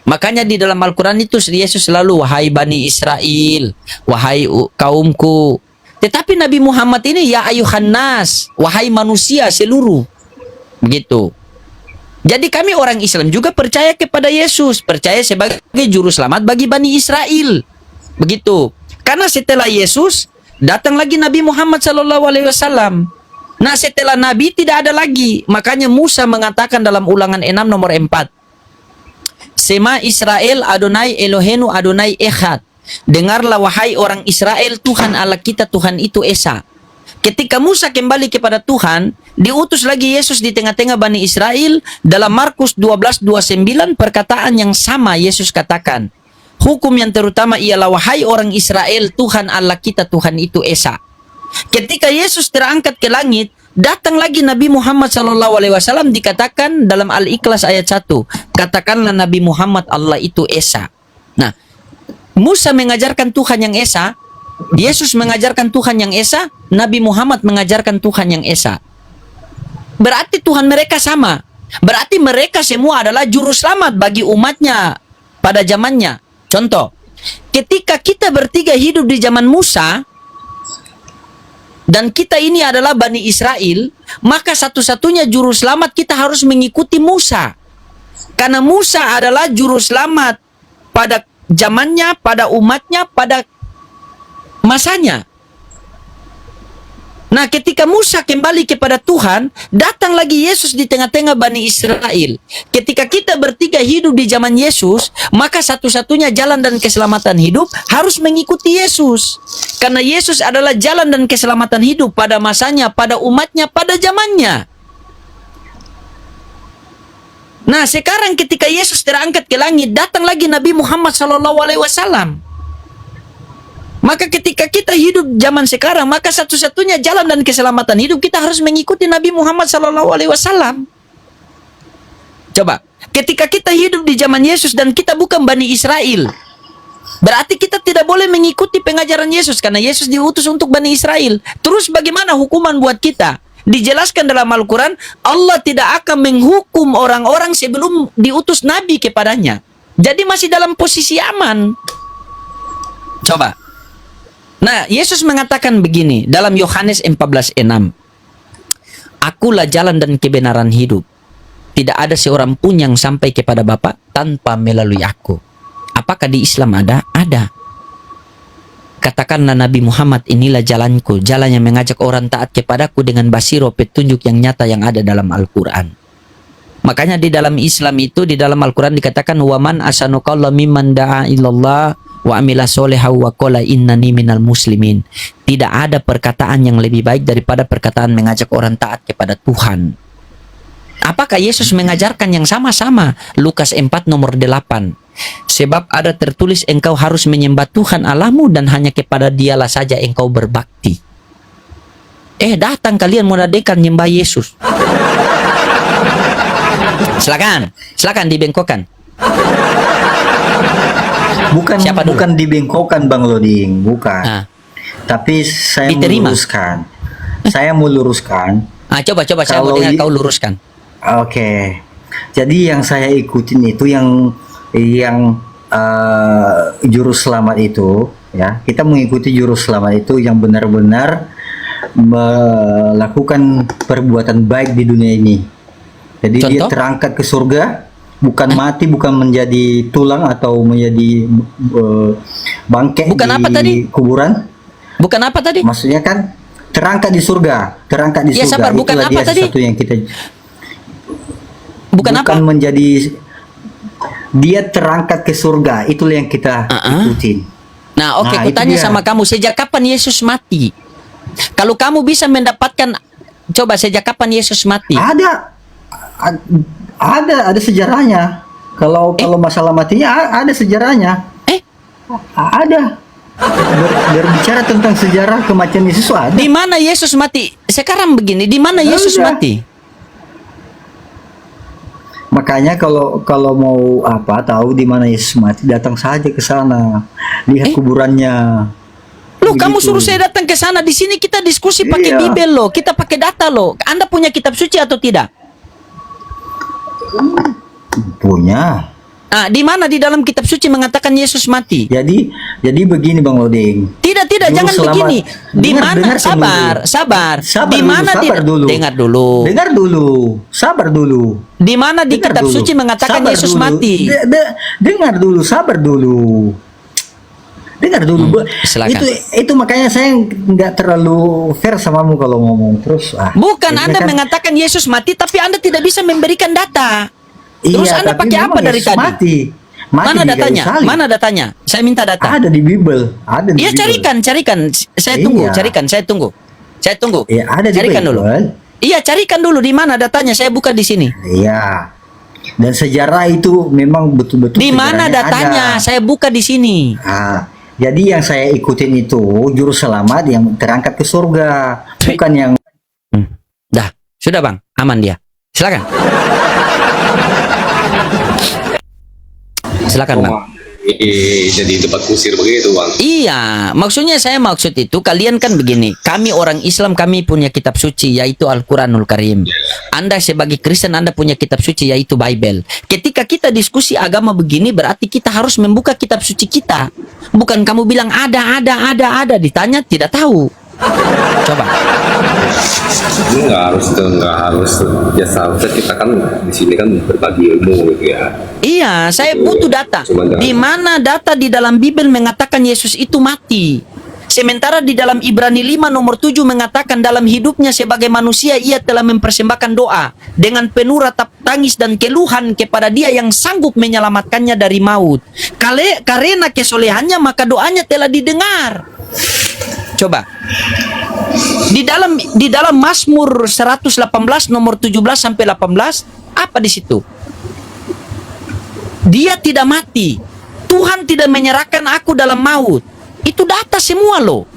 Makanya di dalam Al-Quran itu Yesus selalu, wahai Bani Israel, wahai kaumku. Tetapi Nabi Muhammad ini, ya ayuhan nas, wahai manusia seluruh. Begitu. Jadi kami orang Islam juga percaya kepada Yesus, percaya sebagai juru selamat bagi Bani Israel. Begitu. Karena setelah Yesus datang lagi Nabi Muhammad SAW. Nah, setelah Nabi tidak ada lagi. Makanya Musa mengatakan dalam Ulangan 6 nomor 4. Sema Israel Adonai Elohenu Adonai Echad. Dengarlah wahai orang Israel, Tuhan Allah kita Tuhan itu Esa. Ketika Musa kembali kepada Tuhan, diutus lagi Yesus di tengah-tengah Bani Israel. Dalam Markus 12:29 perkataan yang sama Yesus katakan. Hukum yang terutama ialah wahai orang Israel, Tuhan Allah kita Tuhan itu Esa. Ketika Yesus terangkat ke langit, datang lagi Nabi Muhammad SAW, dikatakan dalam Al-Ikhlas ayat 1. Katakanlah Nabi Muhammad Allah itu Esa. Nah, Musa mengajarkan Tuhan yang Esa, Yesus mengajarkan Tuhan yang Esa, Nabi Muhammad mengajarkan Tuhan yang Esa. Berarti Tuhan mereka sama. Berarti mereka semua adalah juru selamat bagi umatnya pada zamannya. Contoh, ketika kita bertiga hidup di zaman Musa, dan kita ini adalah Bani Israel, maka satu-satunya juru selamat kita harus mengikuti Musa. Karena Musa adalah juru selamat pada zamannya, pada umatnya, pada masanya. Nah, ketika Musa kembali kepada Tuhan, datang lagi Yesus di tengah-tengah Bani Israel. Ketika kita bertiga hidup di zaman Yesus, maka satu-satunya jalan dan keselamatan hidup harus mengikuti Yesus. Karena Yesus adalah jalan dan keselamatan hidup pada masanya, pada umatnya, pada zamannya. Nah, sekarang ketika Yesus terangkat ke langit, datang lagi Nabi Muhammad SAW. Maka ketika kita hidup zaman sekarang, maka satu-satunya jalan dan keselamatan hidup kita harus mengikuti Nabi Muhammad SAW. Coba, ketika kita hidup di zaman Yesus dan kita bukan Bani Israel, berarti kita tidak boleh mengikuti pengajaran Yesus karena Yesus diutus untuk Bani Israel. Terus bagaimana hukuman buat kita? Dijelaskan dalam Al-Quran, Allah tidak akan menghukum orang-orang sebelum diutus Nabi kepadanya. Jadi masih dalam posisi aman. Coba. Nah, Yesus mengatakan begini dalam Yohanes 14:6. Akulah jalan dan kebenaran hidup. Tidak ada seorang pun yang sampai kepada Bapa tanpa melalui aku. Apakah di Islam ada? Ada. Katakanlah Nabi Muhammad, inilah jalanku, jalan yang mengajak orang taat kepadaku dengan basiro, petunjuk yang nyata yang ada dalam Al-Quran. Makanya di dalam Islam itu, di dalam Al-Quran dikatakan, waman asanu qawla mimman da'a ilallah wa amila soleha wa qala innani minal muslimin. Tidak ada perkataan yang lebih baik daripada perkataan mengajak orang taat kepada Tuhan. Apakah Yesus mengajarkan yang sama-sama? Lukas 4 nomor 8. Sebab ada tertulis engkau harus menyembah Tuhan Allahmu dan hanya kepada dialah saja engkau berbakti. Datang kalian menadekan nyembah Yesus. Silakan dibengkokkan. Bukan dibengkokkan Bang Loding, bukan. Tapi saya Diterima. meluruskan. Saya mau luruskan. Coba saya mau dengar kau luruskan. Oke. Jadi yang saya ikutin itu yang juru selamat itu, ya, kita mengikuti juru selamat itu yang benar-benar melakukan perbuatan baik di dunia ini. Jadi dia Contoh? terangkat ke surga, bukan mati, bukan menjadi tulang atau menjadi bangkai Bukan di apa tadi? kuburan. Bukan apa tadi? Maksudnya kan terangkat di surga, Ya, surga. sabar, bukan Itulah apa dia tadi? sesuatu yang kita Bukan apa? menjadi, dia terangkat ke surga, itulah yang kita ikutin. Nah, oke, Nah, aku itu tanya dia. sama kamu, sejak kapan Yesus mati? Kalau kamu bisa mendapatkan, coba sejak kapan Yesus mati? Ada sejarahnya. Kalau masalah matinya ada sejarahnya. Ada. Berbicara tentang sejarah kematian Yesus ada. Di mana Yesus mati? Sekarang begini, di mana Yesus Ada. mati? Makanya kalau mau tahu di mana Yesus mati, datang saja ke sana, lihat kuburannya. Loh, kamu Begitu. suruh saya datang ke sana. Di sini kita diskusi pakai Iya. Bibel loh, kita pakai data loh. Anda punya kitab suci atau tidak? Punya. Di mana di dalam kitab suci mengatakan Yesus mati? Jadi begini Bang Loding. Tidak, Juru jangan selamat. begini. Di Dengar, mana? dengar Sabar. Sabar Di dulu, mana sabar dulu. Dengar dulu. Dengar dulu. Sabar dulu. Di mana di Dengar kitab dulu. suci mengatakan Sabar Yesus dulu. mati? Dengar dulu, sabar dulu. Dengar dulu. Silakan. Itu makanya saya nggak terlalu fair samamu kalau ngomong terus. Bukan, jadinya Anda kan- mengatakan Yesus mati, tapi Anda tidak bisa memberikan data. Terus Iya, Anda tapi pakai memang apa dari Yesus tadi? Mati Mana di kayu datanya? salib. Mana datanya? Saya minta data. Ada di Bible. Ada di Iya, Bible. carikan. Saya tunggu, Iya. saya tunggu. Iya, ada di Carikan Bible. dulu. Iya, carikan dulu di mana datanya. Saya buka di sini. Iya. Dan sejarah itu memang betul-betul. Di mana sejarahnya datanya? ada. Saya buka di sini. Jadi yang saya ikutin itu juru selamat yang terangkat ke surga, bukan yang Dah, sudah Bang, aman dia. Silakan. Silakan Bang. Jadi tempat kusir begitu Bang. Iya, maksud itu kalian kan begini. Kami orang Islam, kami punya kitab suci yaitu Al-Quranul Karim. Anda sebagai Kristen, Anda punya kitab suci yaitu Bible. Ketika kita diskusi agama begini, berarti kita harus membuka kitab suci kita. Bukan kamu bilang ada, ditanya tidak tahu. Coba. Ini nggak harus. Ya seharusnya kita kan di sini kan berbagi ilmu gitu ya. Iya, saya butuh data. Di mana data di dalam Bible mengatakan Yesus itu mati? Sementara di dalam Ibrani 5 nomor 7 mengatakan dalam hidupnya sebagai manusia ia telah mempersembahkan doa dengan penuh ratap tangis dan keluhan kepada Dia yang sanggup menyelamatkannya dari maut. Karena kesolehannya maka doanya telah didengar. Coba. Di dalam Mazmur 118 nomor 17 sampai 18 apa di situ? Dia tidak mati. Tuhan tidak menyerahkan aku dalam maut. Itu data semua loh.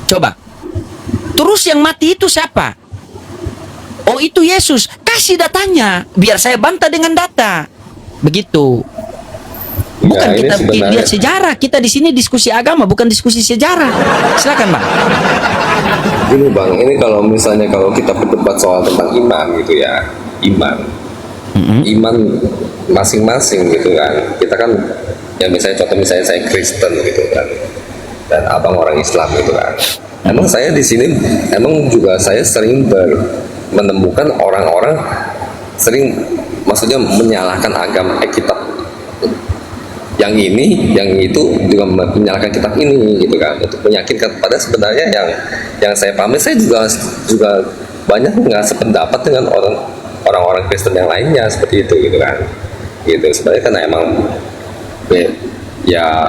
Coba. Terus yang mati itu siapa? Oh, itu Yesus. Kasih datanya biar saya bantah dengan data. Begitu. Bukan Ya, ini kita sebenarnya- lihat sejarah. Kita di sini diskusi agama, bukan diskusi sejarah. Silakan, Bang. Ini Bang, ini kalau misalnya kita berdebat soal tentang iman gitu ya, iman masing-masing gitu kan. Kita kan, ya misalnya saya Kristen gitu kan, dan abang orang Islam gitu kan. Emang saya di sini, juga saya sering menemukan orang-orang sering, maksudnya menyalahkan agama kitab yang ini, yang itu juga menyalahkan kitab ini gitu kan, untuk meyakinkan. Pada sebenarnya yang saya pahami, saya juga banyak nggak sependapat dengan orang-orang Kristen yang lainnya seperti itu gitu kan, gitu. Sebenarnya kan emang ya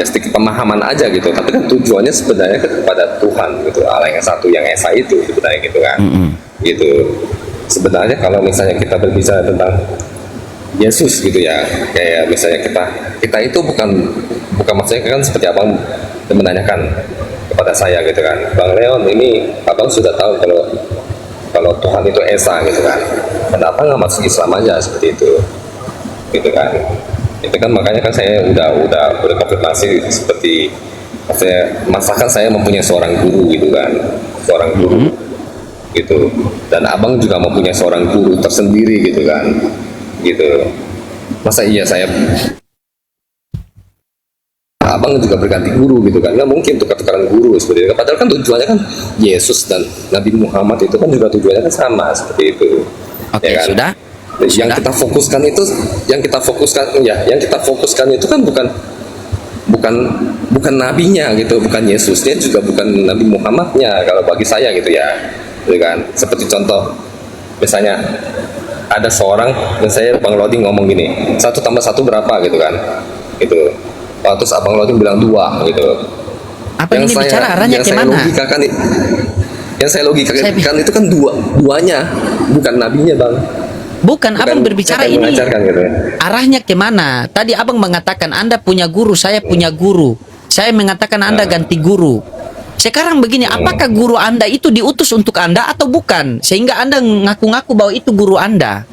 sedikit pemahaman aja gitu, tapi kan tujuannya sebenarnya kepada Tuhan gitu, Allah yang satu, yang esa itu sebenarnya gitu kan. Gitu sebenarnya. Kalau misalnya kita berbicara tentang Yesus gitu ya, kayak misalnya kita itu bukan maksudnya kan seperti abang menanyakan kepada saya gitu kan, Bang Leon, ini abang sudah tahu kalau Tuhan itu esa gitu kan, kenapa nggak masuk Islam aja seperti itu gitu kan. Itu kan makanya kan saya udah konfirmasi, seperti masakan saya mempunyai seorang guru gitu kan, seorang guru gitu, dan abang juga mempunyai seorang guru tersendiri gitu kan, gitu. Masa iya saya abang juga berganti guru gitu kan, nggak mungkin tukar-tukaran guru seperti itu. Padahal kan tujuannya kan Yesus dan Nabi Muhammad itu kan juga tujuannya kan sama seperti itu. Oke, ya kan? sudah. Yang kita fokuskan itu kan bukan nabinya gitu, bukan Yesusnya, juga bukan Nabi Muhammadnya kalau bagi saya gitu ya, gitu kan. Seperti contoh misalnya ada seorang, dan saya Bang Loding ngomong gini, 1 tambah 1 berapa gitu kan, gitu. Terus Abang Loding bilang 2 gitu. Apa ini bicara arahnya kemana? Yang saya logikakan itu kan duanya, bukan nabinya Bang. Bukan abang berbicara ini gitu. arahnya kemana? Tadi abang mengatakan Anda punya guru, saya punya guru. Saya mengatakan Anda ganti guru. Sekarang begini, apakah guru Anda itu diutus untuk Anda atau bukan? Sehingga Anda ngaku-ngaku bahwa itu guru Anda.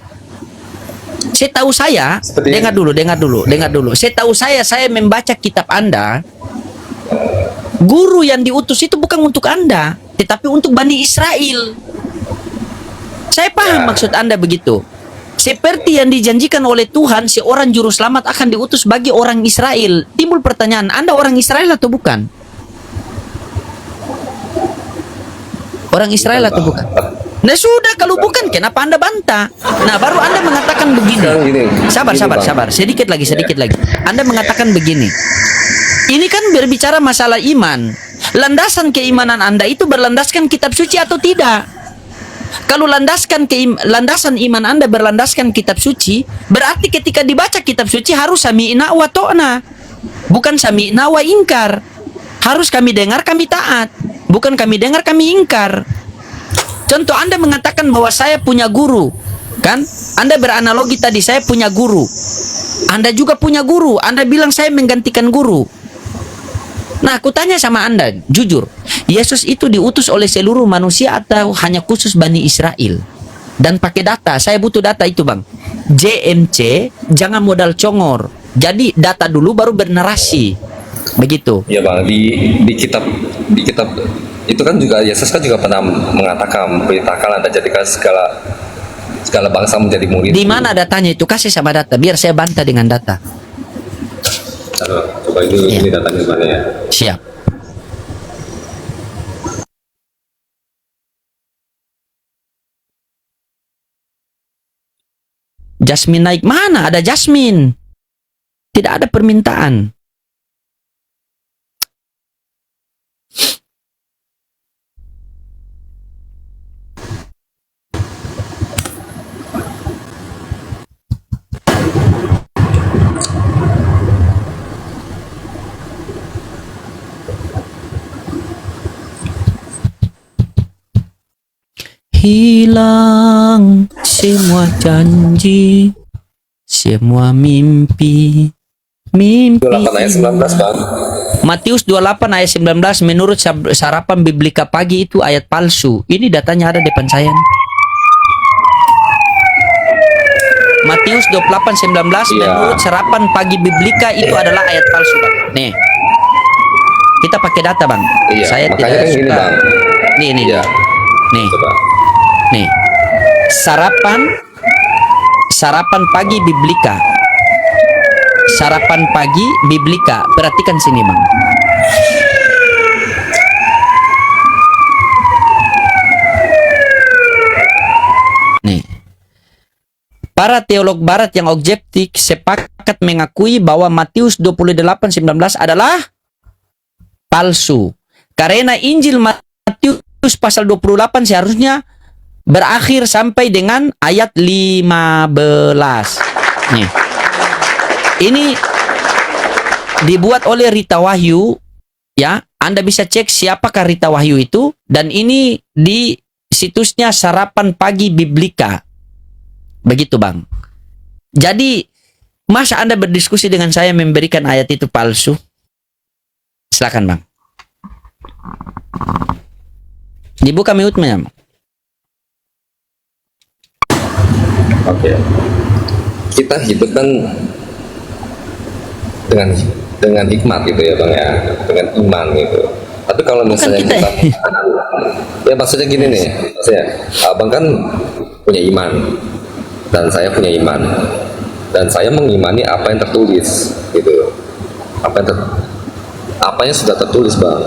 Setahu saya, dengar dulu. Setahu saya membaca kitab Anda, guru yang diutus itu bukan untuk Anda, tetapi untuk Bani Israel. Saya paham maksud Anda begitu. Seperti yang dijanjikan oleh Tuhan, seorang juru selamat akan diutus bagi orang Israel. Timbul pertanyaan, Anda orang Israel atau bukan? Orang Israel atau bukan? Nah sudah, kalau bukan, kenapa Anda bantah? Nah baru Anda mengatakan begini. Sabar. Sedikit lagi. Anda mengatakan begini. Ini kan berbicara masalah iman. Landasan keimanan Anda itu berlandaskan kitab suci atau tidak? Kalau landasan iman Anda berlandaskan kitab suci, berarti ketika dibaca kitab suci harus sami'na wa to'na, bukan sami'na wa ingkar. Harus kami dengar, kami taat, bukan kami dengar, kami ingkar. Contoh, Anda mengatakan bahwa saya punya guru, kan? Anda beranalogi tadi, saya punya guru. Anda juga punya guru, Anda bilang saya menggantikan guru. Nah, aku tanya sama Anda, jujur, Yesus itu diutus oleh seluruh manusia atau hanya khusus Bani Israel? Dan pakai data, saya butuh data itu Bang. JMC, jangan modal congor. Jadi data dulu baru bernarasi. Begitu. Ya Bang, di kitab itu kan juga Yesus kan juga pernah mengatakan, memberitakan Anda jadikan segala bangsa menjadi murid. Di mana datanya itu? Kasih sama data, biar saya bantah dengan data. Coba ini datanya mana ya? Siap. Jasmine naik mana? Ada Jasmine. Tidak ada permintaan. Hilang semua janji, semua mimpi. 28 ayat 19 Bang. Matius 28 ayat 19, menurut sarapan Biblika pagi itu ayat palsu. Ini datanya ada depan saya nih. Matius 28 19, menurut sarapan pagi Biblika itu adalah ayat palsu Bang. Nih, kita pakai data Bang. Iya, Saya tidak kan suka. gini, Bang. Nih. Nih. Coba. Nih, sarapan pagi Biblika. Sarapan pagi Biblika. Perhatikan sini Bang. Nih. Para teolog barat yang objektif sepakat mengakui bahwa Matius 28:19 adalah palsu. Karena Injil Matius pasal 28 seharusnya berakhir sampai dengan ayat 15. Nih. Ini dibuat oleh Rita Wahyu, ya. Anda bisa cek siapakah Rita Wahyu itu, dan ini di situsnya Sarapan Pagi Biblika. Begitu, Bang. Jadi, masa Anda berdiskusi dengan saya memberikan ayat itu palsu? Silakan, Bang. Dibuka mute-nya. Oke. Kita hidup kan dengan hikmat gitu ya, Bang ya, dengan iman gitu. Tapi kalau misalnya kita ya maksudnya gini nih, maksudnya Abang kan punya iman dan saya punya iman, dan saya mengimani apa yang tertulis gitu, apa yang sudah tertulis, Bang,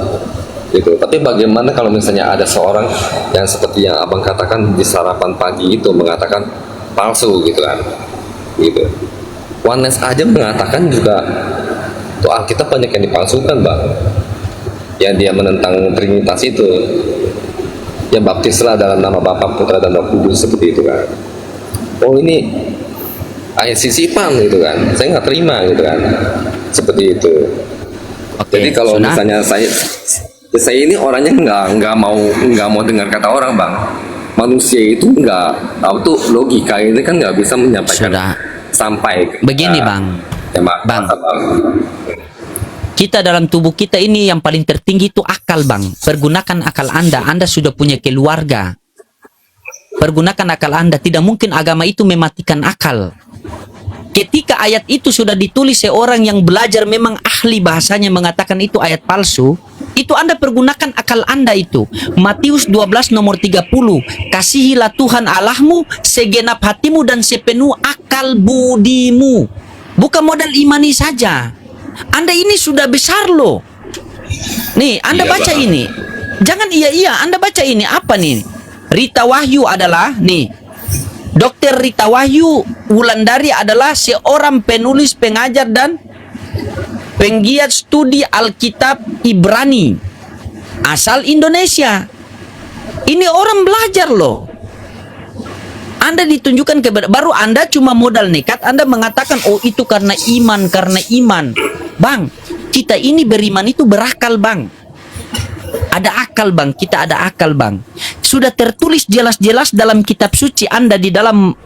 gitu. Tapi bagaimana kalau misalnya ada seorang yang seperti yang Abang katakan di Sarapan Pagi itu mengatakan palsu gitu kan, gitu. Oneness aja mengatakan juga tuh Alkitab banyak yang dipalsukan, Bang, yang dia menentang Trinitas itu, ya baptislah dalam nama Bapa, Putra, dan Roh Kudus, seperti itu kan. Oh, ini ayat sisipan gitu kan, saya nggak terima gitu kan, seperti itu. Oke, Jadi kalau Sunnah. misalnya saya ini orangnya nggak mau dengar kata orang, Bang. Manusia itu nggak tahu tuh logika ini kan nggak bisa menyampaikan Sudah. sampai Begini, Bang. ya, Bang. Bang. Kita dalam tubuh kita ini yang paling tertinggi itu akal, Bang. Pergunakan akal Anda. Anda sudah punya keluarga. Pergunakan akal Anda. Tidak mungkin agama itu mematikan akal. Ketika ayat itu sudah ditulis, seorang yang belajar memang ahli bahasanya mengatakan itu ayat palsu, itu Anda pergunakan akal Anda itu. Matius 12 nomor 30. Kasihilah Tuhan Allahmu segenap hatimu dan sepenuh akal budimu. Bukan modal imani saja. Anda ini sudah besar loh. Nih, Anda Iya, baca Bang. ini. Jangan iya, Anda baca ini. Apa nih? Rita Wahyu adalah, nih, Dr. Rita Wahyu Wulandari adalah seorang penulis, pengajar, dan penggiat studi Alkitab Ibrani. Asal Indonesia. Ini orang belajar loh. Anda ditunjukkan baru Anda cuma modal nekat, Anda mengatakan, oh itu karena iman. Bang, kita ini beriman itu berakal, Bang. Ada akal, Bang. Kita ada akal, Bang. Sudah tertulis jelas-jelas dalam kitab suci Anda di dalam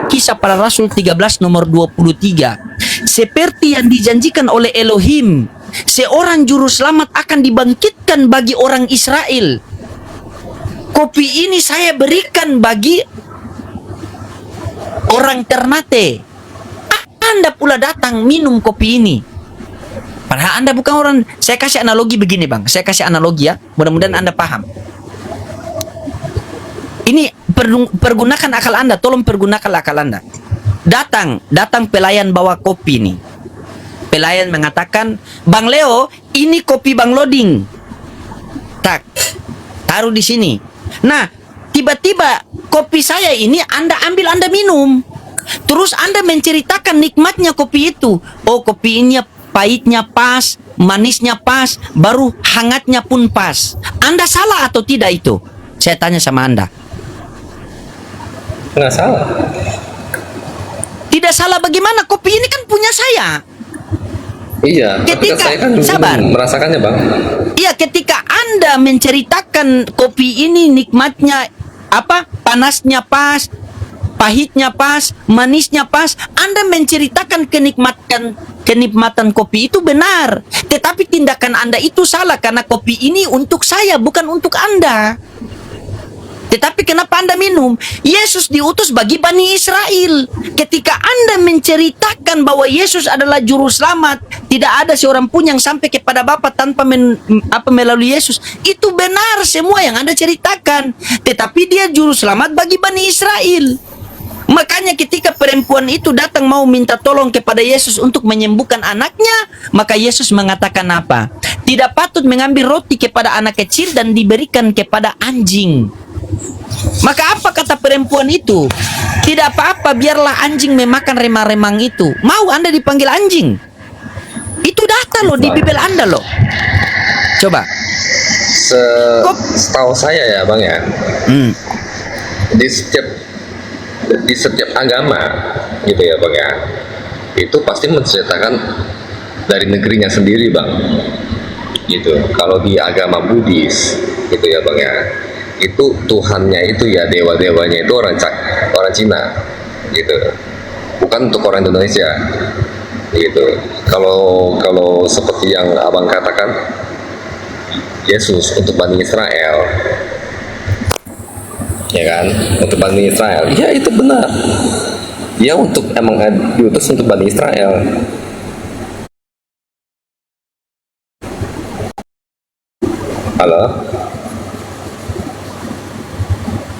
Kisah Para Rasul 13 nomor 23. Seperti yang dijanjikan oleh Elohim, seorang juru selamat akan dibangkitkan bagi orang Israel. Kopi ini saya berikan bagi orang Ternate. Anda pula datang minum kopi ini. Padahal Anda bukan orang. Saya kasih analogi begini, Bang. Saya kasih analogi ya. Mudah-mudahan Anda paham. Ini pergunakan akal Anda. Tolong pergunakan akal Anda. Datang pelayan bawa kopi nih. Pelayan mengatakan, Bang Leo, ini kopi Bang Loading. Tak, taruh di sini. Nah, tiba-tiba kopi saya ini Anda ambil, Anda minum. Terus Anda menceritakan nikmatnya kopi itu. Oh, kopi ini pahitnya pas, manisnya pas, baru hangatnya pun pas. Anda salah atau tidak itu? Saya tanya sama Anda. Nggak salah. Tidak salah bagaimana? Kopi ini kan punya saya. Iya, tapi Ketika- saya kan sabar. merasakannya, Bang. Iya, ketika Anda menceritakan kopi ini nikmatnya apa? Panasnya pas, pahitnya pas, manisnya pas. Anda menceritakan kenikmatan kopi itu benar. Tetapi tindakan Anda itu salah karena kopi ini untuk saya, bukan untuk Anda. Tetapi kenapa Anda minum? Yesus diutus bagi Bani Israel. Ketika Anda menceritakan bahwa Yesus adalah juru selamat, tidak ada seorang pun yang sampai kepada Bapa tanpa melalui Yesus. Itu benar semua yang Anda ceritakan. Tetapi dia juru selamat bagi Bani Israel. Makanya ketika perempuan itu datang mau minta tolong kepada Yesus untuk menyembuhkan anaknya, maka Yesus mengatakan apa? Tidak patut mengambil roti kepada anak kecil dan diberikan kepada anjing. Maka apa kata kata perempuan itu, tidak apa-apa, biarlah anjing memakan remang-remang itu. Mau Anda dipanggil anjing? Itu data loh di Bible Anda loh. Coba. Setahu saya ya Bang ya, di setiap agama gitu ya Bang ya, itu pasti menceritakan dari negerinya sendiri Bang. Gitu. Kalau di agama Buddhis gitu ya Bang ya, itu Tuhannya itu ya, dewa-dewanya itu orang Cina gitu, bukan untuk orang Indonesia gitu. Kalau seperti yang abang katakan, Yesus untuk Bani Israel, ya kan, untuk Bani Israel, ya itu benar, dia emang diutus untuk Bani Israel. Halo.